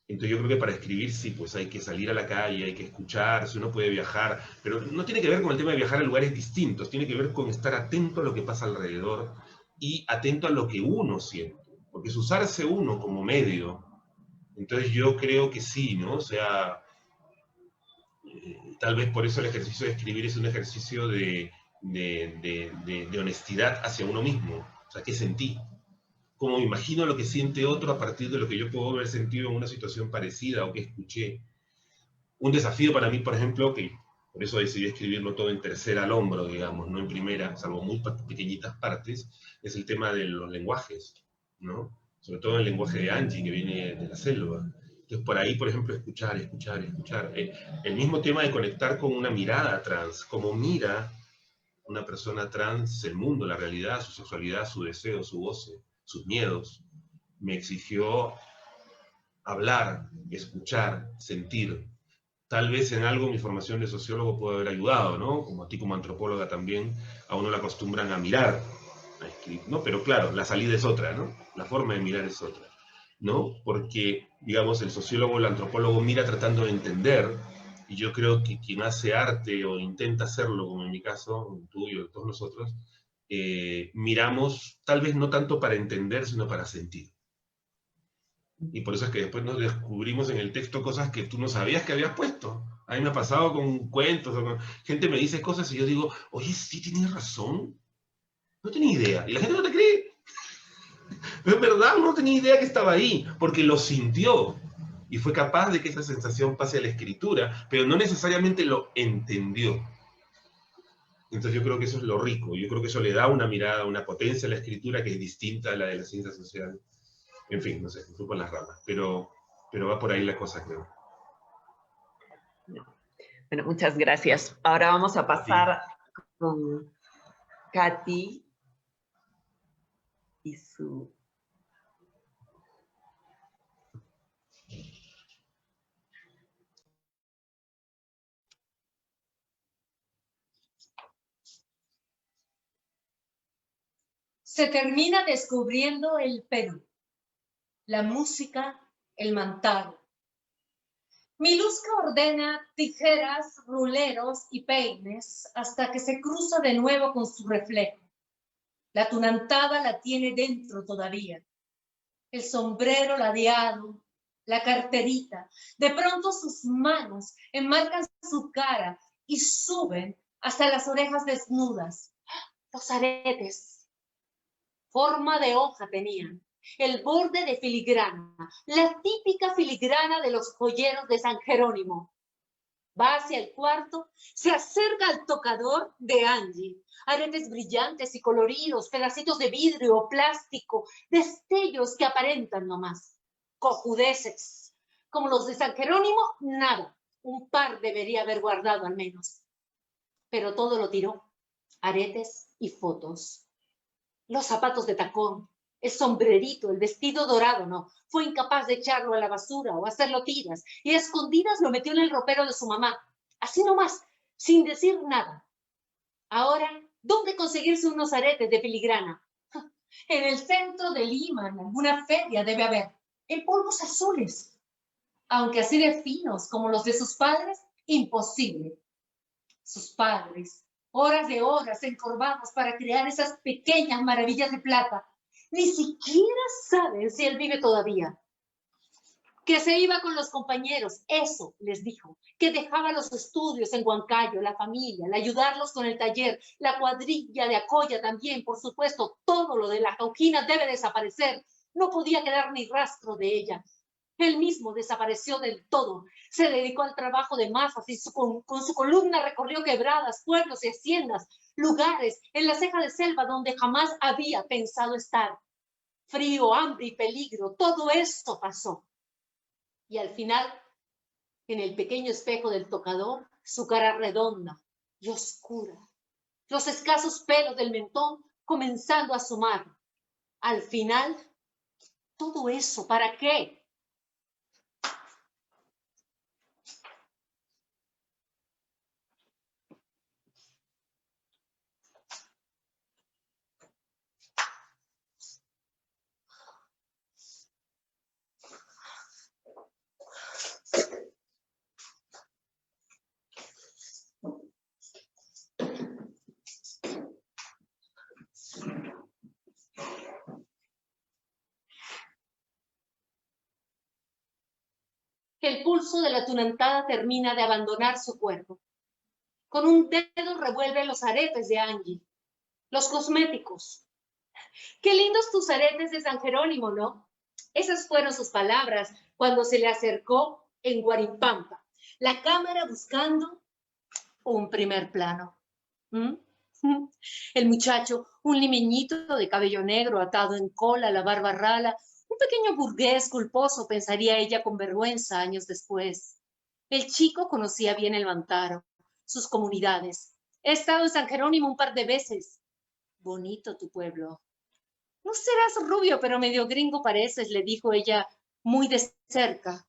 [SPEAKER 2] Entonces yo creo que para escribir sí, pues hay que salir a la calle, hay que escuchar, si uno puede viajar, pero no tiene que ver con el tema de viajar a lugares distintos, tiene que ver con estar atento a lo que pasa alrededor y atento a lo que uno siente, porque es usarse uno como medio. Entonces yo creo que sí, ¿no? O sea, tal vez por eso el ejercicio de escribir es un ejercicio de honestidad hacia uno mismo. O sea, ¿qué sentí? ¿Cómo imagino lo que siente otro a partir de lo que yo puedo haber sentido en una situación parecida o que escuché? Un desafío para mí, por ejemplo, que por eso decidí escribirlo todo en tercera al hombro, digamos, no en primera, salvo muy pequeñitas partes, es el tema de los lenguajes, ¿no? Sobre todo el lenguaje de Angie, que viene de la selva. Entonces, por ahí, por ejemplo, escuchar. El mismo tema de conectar con una mirada trans, como mira una persona trans el mundo, la realidad, su sexualidad, su deseo, su goce, sus miedos, me exigió hablar, escuchar, sentir. Tal vez en algo mi formación de sociólogo puede haber ayudado, ¿no? Como a ti como antropóloga también, a uno le acostumbran a mirar, a escribir, ¿no? Pero claro, la salida es otra, ¿no? La forma de mirar es otra, ¿no? Porque, digamos, el sociólogo o el antropólogo mira tratando de entender, y yo creo que quien hace arte o intenta hacerlo, como en mi caso, tú y todos nosotros, miramos tal vez no tanto para entender, sino para sentir. Y por eso es que después nos descubrimos en el texto cosas que tú no sabías que habías puesto. A mí me ha pasado con cuentos, o con... gente me dice cosas y yo digo, oye, sí, tienes razón. No tenía idea. Y la gente no te cree. Pero es verdad, no tenía idea que estaba ahí, porque lo sintió. Y fue capaz de que esa sensación pase a la escritura, pero no necesariamente lo entendió. Entonces yo creo que eso es lo rico. Yo creo que eso le da una mirada, una potencia a la escritura que es distinta a la de la ciencia social. En fin, no sé, me fui por las ramas, pero va por ahí la cosa, creo.
[SPEAKER 3] Bueno, muchas gracias. Ahora vamos a pasar con Katy y su...
[SPEAKER 4] Se termina descubriendo el Perú, la música, el mantal. Miluska ordena tijeras, ruleros y peines hasta que se cruza de nuevo con su reflejo. La tunantada la tiene dentro todavía. El sombrero ladeado, la carterita. De pronto sus manos enmarcan su cara y suben hasta las orejas desnudas. Los aretes, forma de hoja tenían, el borde de filigrana, la típica filigrana de los joyeros de San Jerónimo. Va hacia el cuarto, se acerca al tocador de Angie. Aretes brillantes y coloridos, pedacitos de vidrio o plástico, destellos que aparentan nomás. Cojudeces. Como los de San Jerónimo, nada. Un par debería haber guardado al menos. Pero todo lo tiró. Aretes y fotos. Los zapatos de tacón, el sombrerito, el vestido dorado, no. Fue incapaz de echarlo a la basura o hacerlo tiras. Y a escondidas lo metió en el ropero de su mamá. Así nomás, sin decir nada. Ahora, ¿dónde conseguirse unos aretes de filigrana? En el centro de Lima, en alguna feria debe haber. En polvos azules. Aunque así de finos como los de sus padres, imposible. Sus padres, horas de horas encorvados para crear esas pequeñas maravillas de plata. Ni siquiera saben si él vive todavía. Que se iba con los compañeros, eso les dijo. Que dejaba los estudios en Huancayo, la familia, el ayudarlos con el taller, la cuadrilla de Acoya también, por supuesto. Todo lo de la Jauquina debe desaparecer. No podía quedar ni rastro de ella. Él mismo desapareció del todo. Se dedicó al trabajo de masas y con su columna recorrió quebradas, pueblos y haciendas, lugares en la ceja de selva donde jamás había pensado estar. Frío, hambre y peligro, todo esto pasó. Y al final, en el pequeño espejo del tocador, su cara redonda y oscura, los escasos pelos del mentón comenzando a asomar. Al final, todo eso, ¿para qué? El pulso de la tunantada termina de abandonar su cuerpo. Con un dedo revuelve los aretes de Angie, los cosméticos. Qué lindos tus aretes de San Jerónimo, ¿no? Esas fueron sus palabras cuando se le acercó en Guarimpampa, la cámara buscando un primer plano. El muchacho, un limeñito de cabello negro atado en cola, la barba rala, un pequeño burgués culposo, pensaría ella con vergüenza años después. El chico conocía bien el Mantaro, sus comunidades. He estado en San Jerónimo un par de veces. Bonito tu pueblo. No serás rubio, pero medio gringo pareces, le dijo ella muy de cerca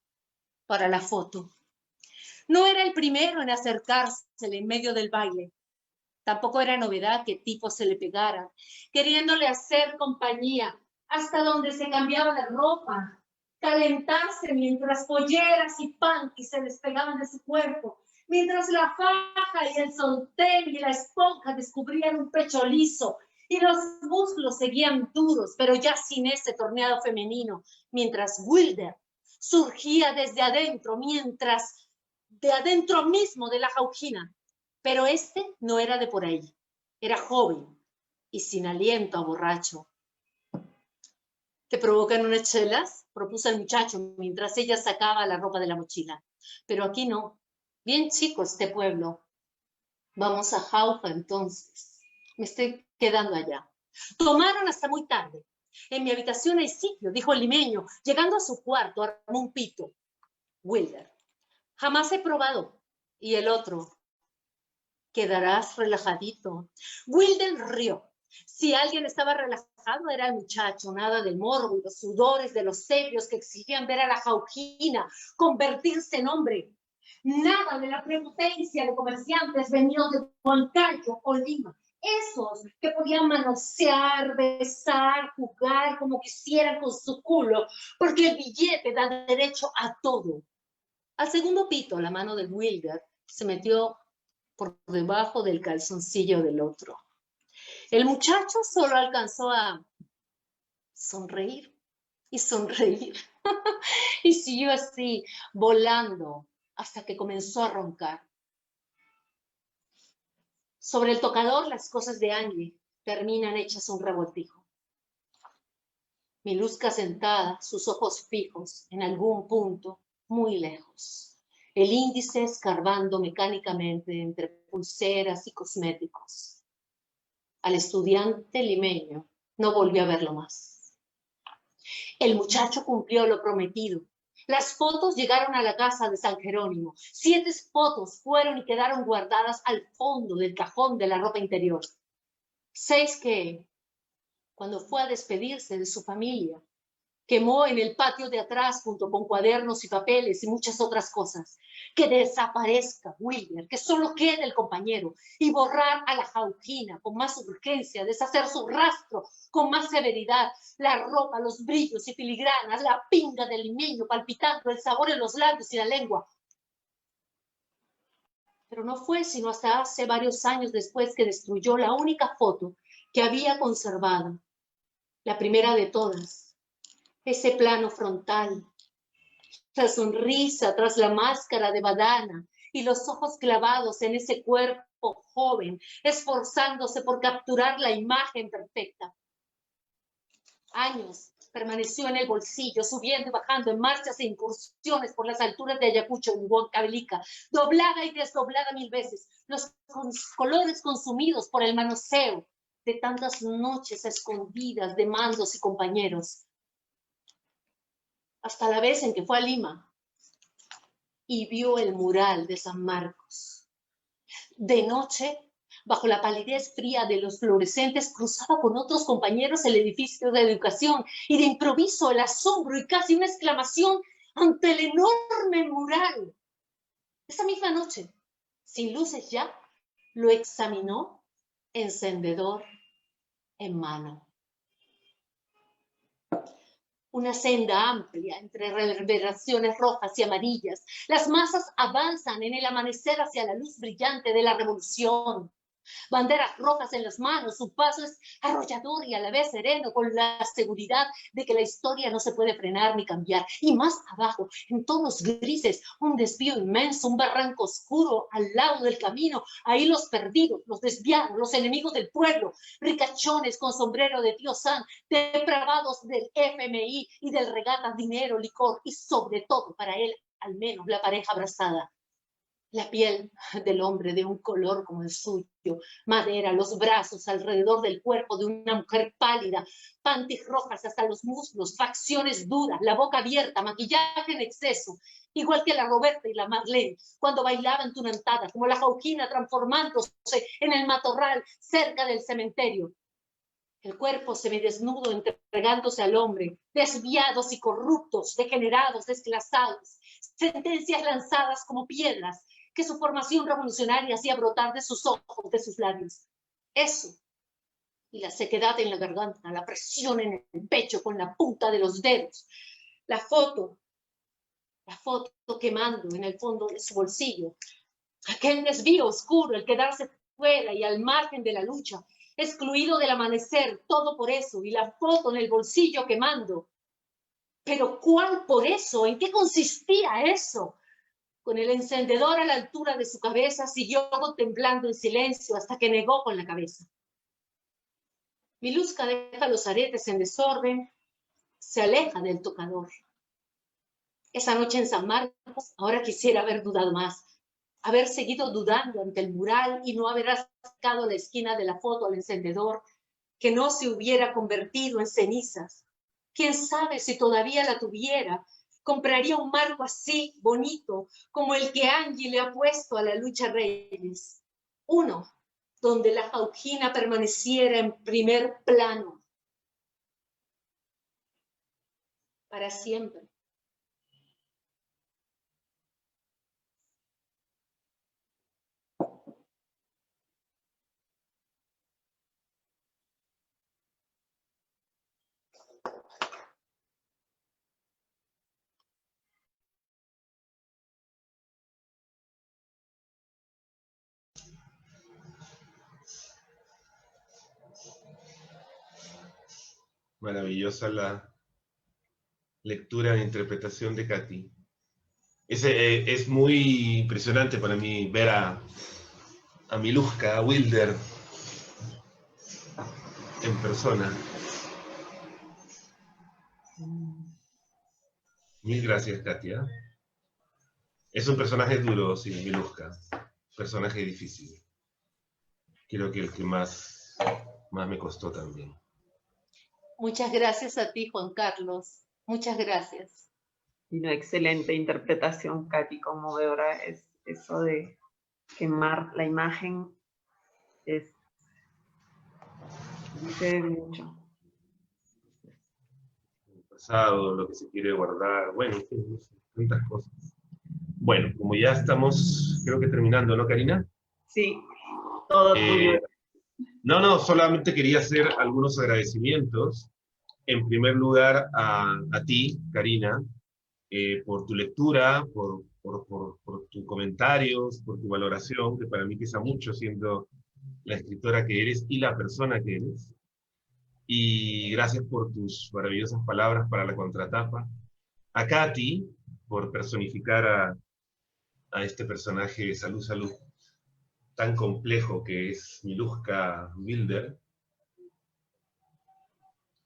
[SPEAKER 4] para la foto. No era el primero en acercársele en medio del baile. Tampoco era novedad que tipos se le pegaran, queriéndole hacer compañía, hasta donde se cambiaba de ropa, calentarse mientras polleras y panties se despegaban de su cuerpo, mientras la faja y el soltén y la esponja descubrían un pecho liso y los muslos seguían duros, pero ya sin ese torneado femenino, mientras Wilder surgía desde adentro, mientras de adentro mismo de la Jauquina. Pero este no era de por ahí, era joven y sin aliento a borracho. ¿Te provocan unas chelas?, propuso el muchacho mientras ella sacaba la ropa de la mochila. Pero aquí no, bien chico este pueblo. Vamos a Jauja entonces, me estoy quedando allá. Tomaron hasta muy tarde. En mi habitación hay sitio, dijo el limeño. Llegando a su cuarto, armó un pito. Wilder, jamás he probado. Y el otro, quedarás relajadito. Wilder rió. Si alguien estaba relajado era el muchacho, nada del morbo y los sudores de los serios que exigían ver a la Jauquina convertirse en hombre. Nada de la prepotencia de comerciantes venidos de Huancayo o Lima. Esos que podían manosear, besar, jugar como quisieran con su culo, porque el billete da derecho a todo. Al segundo pito, la mano del Wilder se metió por debajo del calzoncillo del otro. El muchacho solo alcanzó a sonreír y sonreír. Y siguió así, volando, hasta que comenzó a roncar. Sobre el tocador, las cosas de Angie terminan hechas un revoltijo. Miluska sentada, sus ojos fijos en algún punto muy lejos. El índice escarbando mecánicamente entre pulseras y cosméticos. Al estudiante limeño no volvió a verlo más. El muchacho cumplió lo prometido. Las fotos llegaron a la casa de San Jerónimo. 7 fotos fueron y quedaron guardadas al fondo del cajón de la ropa interior. 6 que, cuando fue a despedirse de su familia, quemó en el patio de atrás junto con cuadernos y papeles y muchas otras cosas. Que desaparezca Wilber, que solo quede el compañero, y borrar a la Jauquina con más urgencia, deshacer su rastro con más severidad, la ropa, los brillos y filigranas, la pinga del limeño palpitando, el sabor en los labios y la lengua. Pero no fue sino hasta hace varios años después que destruyó la única foto que había conservado, la primera de todas. Ese plano frontal, la sonrisa tras la máscara de badana y los ojos clavados en ese cuerpo joven, esforzándose por capturar la imagen perfecta. Años permaneció en el bolsillo, subiendo y bajando en marchas e incursiones por las alturas de Ayacucho y Huancavelica, doblada y desdoblada 1000 veces, los colores consumidos por el manoseo de tantas noches escondidas de mandos y compañeros. Hasta la vez en que fue a Lima y vio el mural de San Marcos. De noche, bajo la palidez fría de los fluorescentes, cruzaba con otros compañeros el edificio de educación y de improviso el asombro y casi una exclamación ante el enorme mural. Esa misma noche, sin luces ya, lo examinó, encendedor en mano. Una senda amplia entre reverberaciones rojas y amarillas. Las masas avanzan en el amanecer hacia la luz brillante de la revolución. Banderas rojas en las manos, su paso es arrollador y a la vez sereno, con la seguridad de que la historia no se puede frenar ni cambiar. Y más abajo, en tonos grises, un desvío inmenso, un barranco oscuro al lado del camino. Ahí los perdidos, los desviados, los enemigos del pueblo, ricachones con sombrero de tío San, depravados del FMI y del regata, dinero, licor y sobre todo para él, al menos, la pareja abrazada. La piel del hombre de un color como el suyo, madera, los brazos alrededor del cuerpo de una mujer pálida, panties rojas hasta los muslos, facciones duras, la boca abierta, maquillaje en exceso, igual que la Roberta y la Marlene, cuando bailaban tunantada, como la Jauquina transformándose en el matorral cerca del cementerio. El cuerpo semidesnudo entregándose al hombre, desviados y corruptos, degenerados, desclasados, sentencias lanzadas como piedras, que su formación revolucionaria hacía brotar de sus ojos, de sus labios. Eso, y la sequedad en la garganta, la presión en el pecho con la punta de los dedos, la foto quemando en el fondo de su bolsillo, aquel desvío oscuro, el quedarse fuera y al margen de la lucha, excluido del amanecer, todo por eso, y la foto en el bolsillo quemando. Pero ¿cuál por eso? ¿En qué consistía eso? Con el encendedor a la altura de su cabeza, siguió contemplando en silencio hasta que negó con la cabeza. Miluska deja los aretes en desorden, se aleja del tocador. Esa noche en San Marcos, ahora quisiera haber dudado más, haber seguido dudando ante el mural y no haber sacado la esquina de la foto al encendedor, que no se hubiera convertido en cenizas. ¿Quién sabe si todavía la tuviera? Compraría un marco así, bonito, como el que Angie le ha puesto a la lucha Reyes. Uno, donde la Jauquina permaneciera en primer plano. Para siempre.
[SPEAKER 2] Maravillosa lectura e interpretación de Katy. Es muy impresionante para mí ver a Miluska, a Wilder, en persona. Mil gracias, Katia. Es un personaje duro, sí, Miluska. Personaje difícil. Creo que el que más me costó también.
[SPEAKER 4] Muchas gracias a ti, Juan Carlos. Muchas gracias.
[SPEAKER 3] Y una excelente interpretación, Katy, conmovedora. Es eso de quemar la imagen. Dice mucho.
[SPEAKER 2] El pasado, lo que se quiere guardar, bueno, tantas cosas. Bueno, como ya estamos, creo que terminando, ¿no, Karina?
[SPEAKER 3] Sí, todo tuyo.
[SPEAKER 2] No, solamente quería hacer algunos agradecimientos. En primer lugar, a ti, Karina, por tu lectura, por tus comentarios, por tu valoración, que para mí pesa mucho siendo la escritora que eres y la persona que eres. Y gracias por tus maravillosas palabras para la contratapa. A Katy, por personificar a este personaje salud, tan complejo que es Miluska Wilder.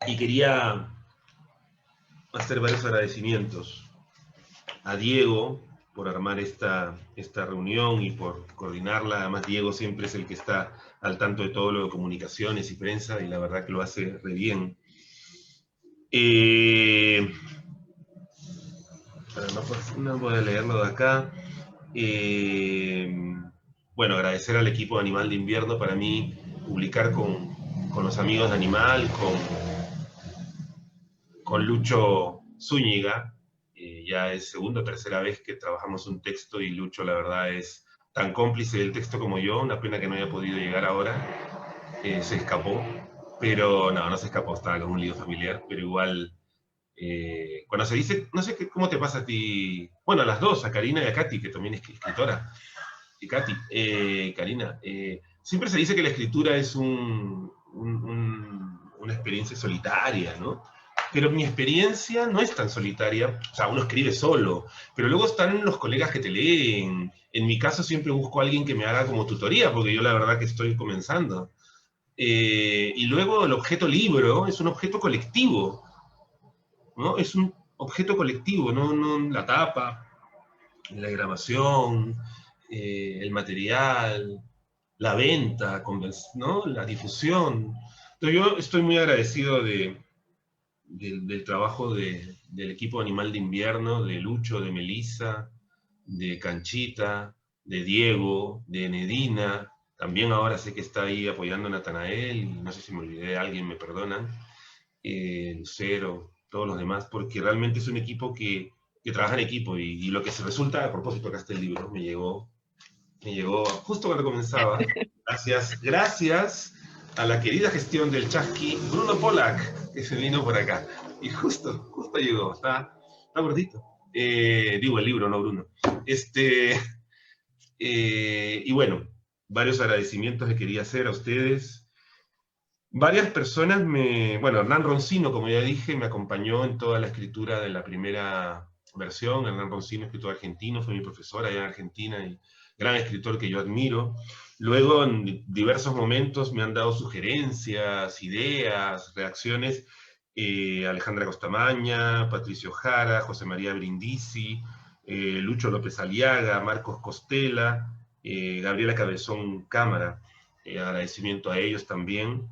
[SPEAKER 2] Y quería hacer varios agradecimientos a Diego por armar esta reunión y por coordinarla. Además, Diego siempre es el que está al tanto de todo lo de comunicaciones y prensa, y la verdad que lo hace re bien. No voy a leerlo de acá. Bueno, agradecer al equipo de Animal de Invierno. Para mí, publicar con los amigos de Animal, con Lucho Zúñiga, ya es segunda o tercera vez que trabajamos un texto, y Lucho, la verdad, es tan cómplice del texto como yo. Una pena que no haya podido llegar ahora. Se escapó, pero no se escapó, estaba con un lío familiar, pero igual, cuando se dice, no sé cómo te pasa a ti, bueno, a las dos, a Karina y a Katy, que también es escritora, y Katy, Karina, siempre se dice que la escritura es una experiencia solitaria, ¿no? Pero mi experiencia no es tan solitaria. O sea, uno escribe solo, pero luego están los colegas que te leen. En mi caso siempre busco a alguien que me haga como tutoría, porque yo la verdad que estoy comenzando. Y luego el objeto libro es un objeto colectivo, ¿no? Es un objeto colectivo, no la tapa, la grabación, el material, la venta, ¿no? La difusión. Entonces yo estoy muy agradecido del trabajo del equipo Animal de Invierno, de Lucho, de Melissa, de Canchita, de Diego, de Nedina. También ahora sé que está ahí apoyando a Natanael, no sé si me olvidé de alguien, me perdonan. Lucero, todos los demás, porque realmente es un equipo que trabaja en equipo, y lo que se resulta, a propósito, acá está el libro, me llegó justo cuando comenzaba. Gracias a la querida gestión del Chasqui, Bruno Pollack, que se vino por acá. Y justo llegó, está gordito. Digo, el libro, no Bruno. Y bueno, varios agradecimientos que quería hacer a ustedes. Varias personas bueno, Hernán Roncino, como ya dije, me acompañó en toda la escritura de la primera versión. Hernán Roncino, escritor argentino, fue mi profesor allá en Argentina, y gran escritor que yo admiro. Luego, en diversos momentos, me han dado sugerencias, ideas, reacciones, Alejandra Costamaña, Patricio Jara, José María Brindisi, Lucho López Aliaga, Marcos Costela, Gabriela Cabezón Cámara. Agradecimiento a ellos también.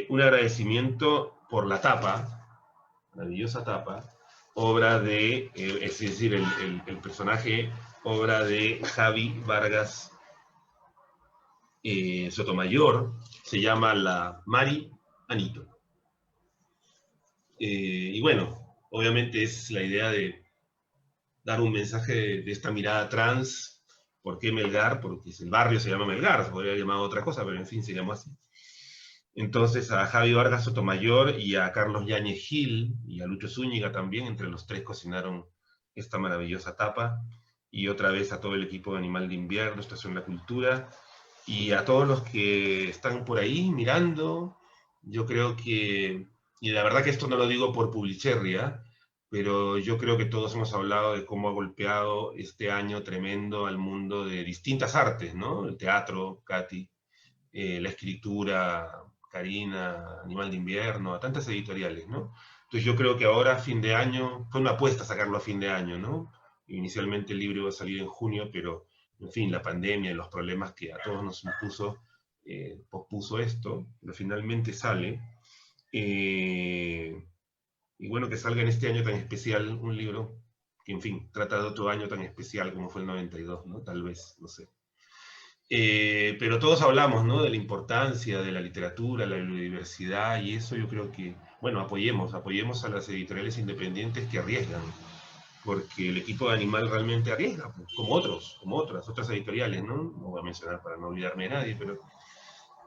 [SPEAKER 2] Un agradecimiento por la tapa, maravillosa tapa, obra de, es decir, el personaje, obra de Javi Vargas Sotomayor, se llama La Mari Anito. Y bueno, obviamente es la idea de dar un mensaje de esta mirada trans. ¿Por qué Melgar? Porque el barrio se llama Melgar, se podría haber llamado otra cosa, pero en fin, se llamó así. Entonces a Javi Vargas Sotomayor y a Carlos Yáñez Gil y a Lucho Zúñiga también, entre los tres cocinaron esta maravillosa tapa. Y otra vez a todo el equipo de Animal de Invierno, Estación La Cultura, y a todos los que están por ahí mirando. Yo creo que, y la verdad que esto no lo digo por publicherria, pero yo creo que todos hemos hablado de cómo ha golpeado este año tremendo al mundo de distintas artes, ¿no? El teatro, Katy, la escritura, Karina, Animal de Invierno, a tantas editoriales, ¿no? Entonces yo creo que ahora, a fin de año, fue una apuesta sacarlo a fin de año, ¿no? Inicialmente el libro iba a salir en junio, pero, en fin, la pandemia y los problemas que a todos nos impuso, pospuso esto, pero finalmente sale. Eh, y bueno, que salga en este año tan especial un libro que, en fin, trata de otro año tan especial como fue el 92, ¿no? Tal vez, no sé. Pero todos hablamos, ¿no? De la importancia de la literatura, la biodiversidad, y eso yo creo que, bueno, apoyemos a las editoriales independientes que arriesgan, porque el equipo de Animal realmente arriesga, pues, como otras editoriales, ¿no? No voy a mencionar para no olvidarme de nadie, pero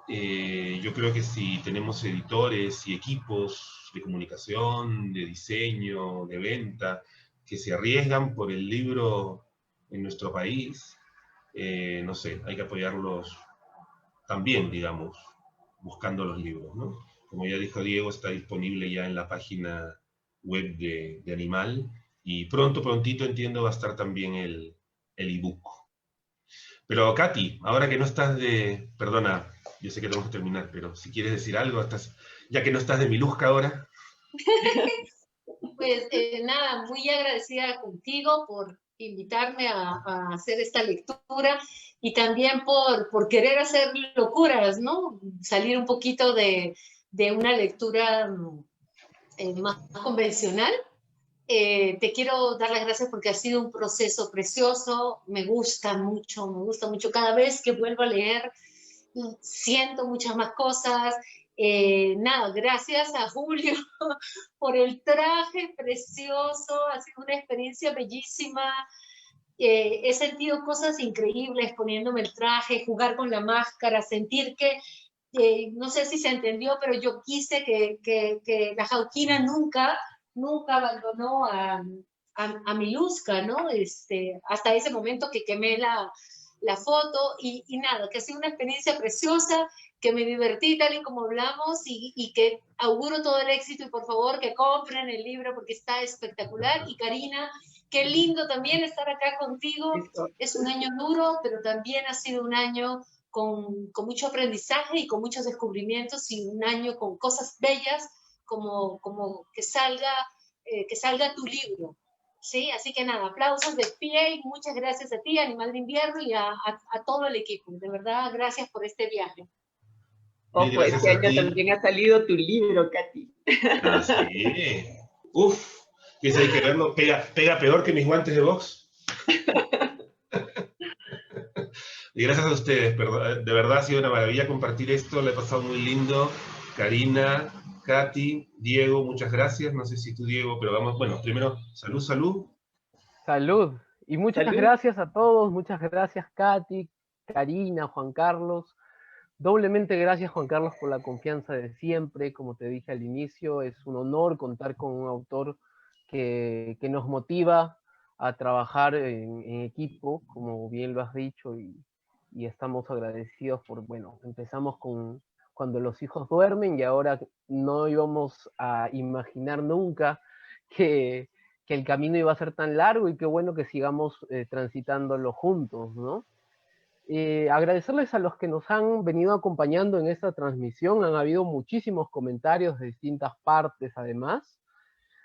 [SPEAKER 2] yo creo que si tenemos editores y equipos de comunicación, de diseño, de venta, que se arriesgan por el libro en nuestro país, no sé, hay que apoyarlos también, digamos, buscando los libros, ¿no? Como ya dijo Diego, está disponible ya en la página web de Animal y prontito entiendo va a estar también el ebook. Pero Katy, ahora que no estás de... Perdona, yo sé que tenemos que terminar, pero si quieres decir algo, ya que no estás de Milusca ahora.
[SPEAKER 4] Pues nada, muy agradecida contigo por invitarme a hacer esta lectura y también por querer hacer locuras, ¿no? Salir un poquito de una lectura más convencional. Te quiero dar las gracias porque ha sido un proceso precioso, me gusta mucho. Cada vez que vuelvo a leer, siento muchas más cosas. Nada, gracias a Julio por el traje precioso, ha sido una experiencia bellísima. He sentido cosas increíbles poniéndome el traje, jugar con la máscara, sentir que, no sé si se entendió, pero yo quise que la Jauquina nunca abandonó a Miluska, ¿no? Hasta ese momento que quemé la foto y nada, que ha sido una experiencia preciosa, que me divertí tal y como hablamos y que auguro todo el éxito y por favor que compren el libro porque está espectacular. Y Karina, qué lindo también estar acá contigo.
[SPEAKER 3] Eso.
[SPEAKER 4] Es un año duro, pero también ha sido un año con mucho aprendizaje y con muchos descubrimientos y un año con cosas bellas como que salga tu libro. ¿Sí? Así que nada, aplausos de pie y muchas gracias a ti, Animal de Invierno, y a todo el equipo. De verdad, gracias por este viaje.
[SPEAKER 3] Ojo,
[SPEAKER 2] Gracias
[SPEAKER 3] este
[SPEAKER 2] a
[SPEAKER 3] año
[SPEAKER 2] ti.
[SPEAKER 3] también ha salido tu libro, Katy.
[SPEAKER 2] Ah, sí. Uf, que si hay que verlo, pega peor que mis guantes de box. Y gracias a ustedes, de verdad ha sido una maravilla compartir esto, le he pasado muy lindo. Karina, Katy, Diego, muchas gracias. No sé si tú, Diego, pero vamos, bueno, primero, salud.
[SPEAKER 1] Salud. Y muchas
[SPEAKER 3] Salud.
[SPEAKER 1] gracias a todos, muchas gracias Katy, Karina, Juan Carlos. Doblemente gracias Juan Carlos por la confianza de siempre, como te dije al inicio, es un honor contar con un autor que nos motiva a trabajar en equipo, como bien lo has dicho, y estamos agradecidos por, bueno, empezamos con Cuando los hijos duermen y ahora no íbamos a imaginar nunca que, que el camino iba a ser tan largo y qué bueno que sigamos transitándolo juntos, ¿no? Agradecerles a los que nos han venido acompañando en esta transmisión. Han habido muchísimos comentarios de distintas partes, además.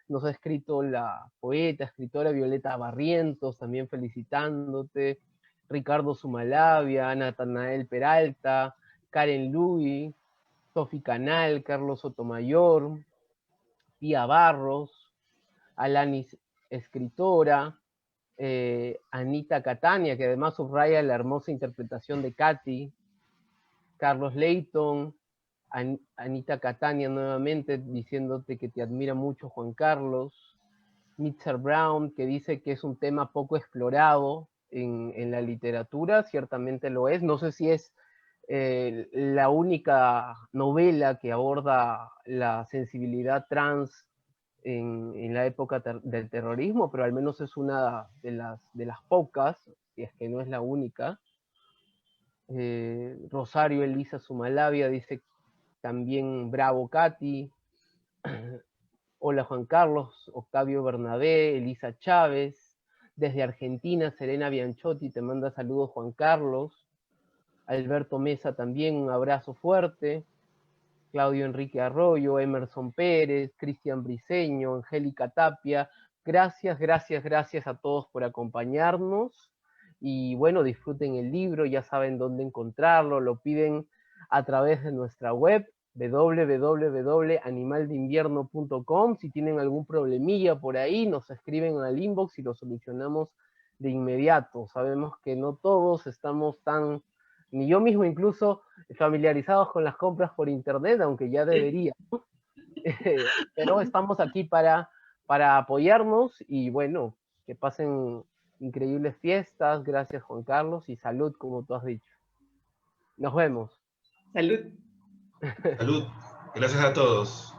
[SPEAKER 1] Nos ha escrito la poeta, escritora Violeta Barrientos, también felicitándote. Ricardo Sumalavia, Natanael Peralta, Karen Louis, Sofi Canal, Carlos Sotomayor, Pía Barros, Alanis Escritora, Anita Catania, que además subraya la hermosa interpretación de Katy, Carlos Leighton, Anita Catania nuevamente diciéndote que te admira mucho Juan Carlos, Mitchell Brown, que dice que es un tema poco explorado en la literatura, ciertamente lo es, no sé si es la única novela que aborda la sensibilidad trans en la época del terrorismo, pero al menos es una de las pocas, si es que no es la única. Rosario Elisa Sumalavia dice también bravo Katy. Hola Juan Carlos, Octavio Bernabé, Elisa Chávez. Desde Argentina, Serena Bianchotti te manda saludos Juan Carlos. Alberto Mesa también, un abrazo fuerte. Claudio Enrique Arroyo, Emerson Pérez, Cristian Briceño, Angélica Tapia. Gracias, gracias, gracias a todos por acompañarnos. Y bueno, disfruten el libro, ya saben dónde encontrarlo, lo piden a través de nuestra web www.animaldeinvierno.com. Si tienen algún problemilla por ahí, nos escriben al inbox y lo solucionamos de inmediato. Sabemos que no todos estamos tan, ni yo mismo incluso, familiarizados con las compras por internet, aunque ya debería. Pero estamos aquí para apoyarnos y bueno, que pasen increíbles fiestas. Gracias Juan Carlos y salud, como tú has dicho. Nos vemos.
[SPEAKER 3] Salud.
[SPEAKER 2] Salud. Gracias a todos.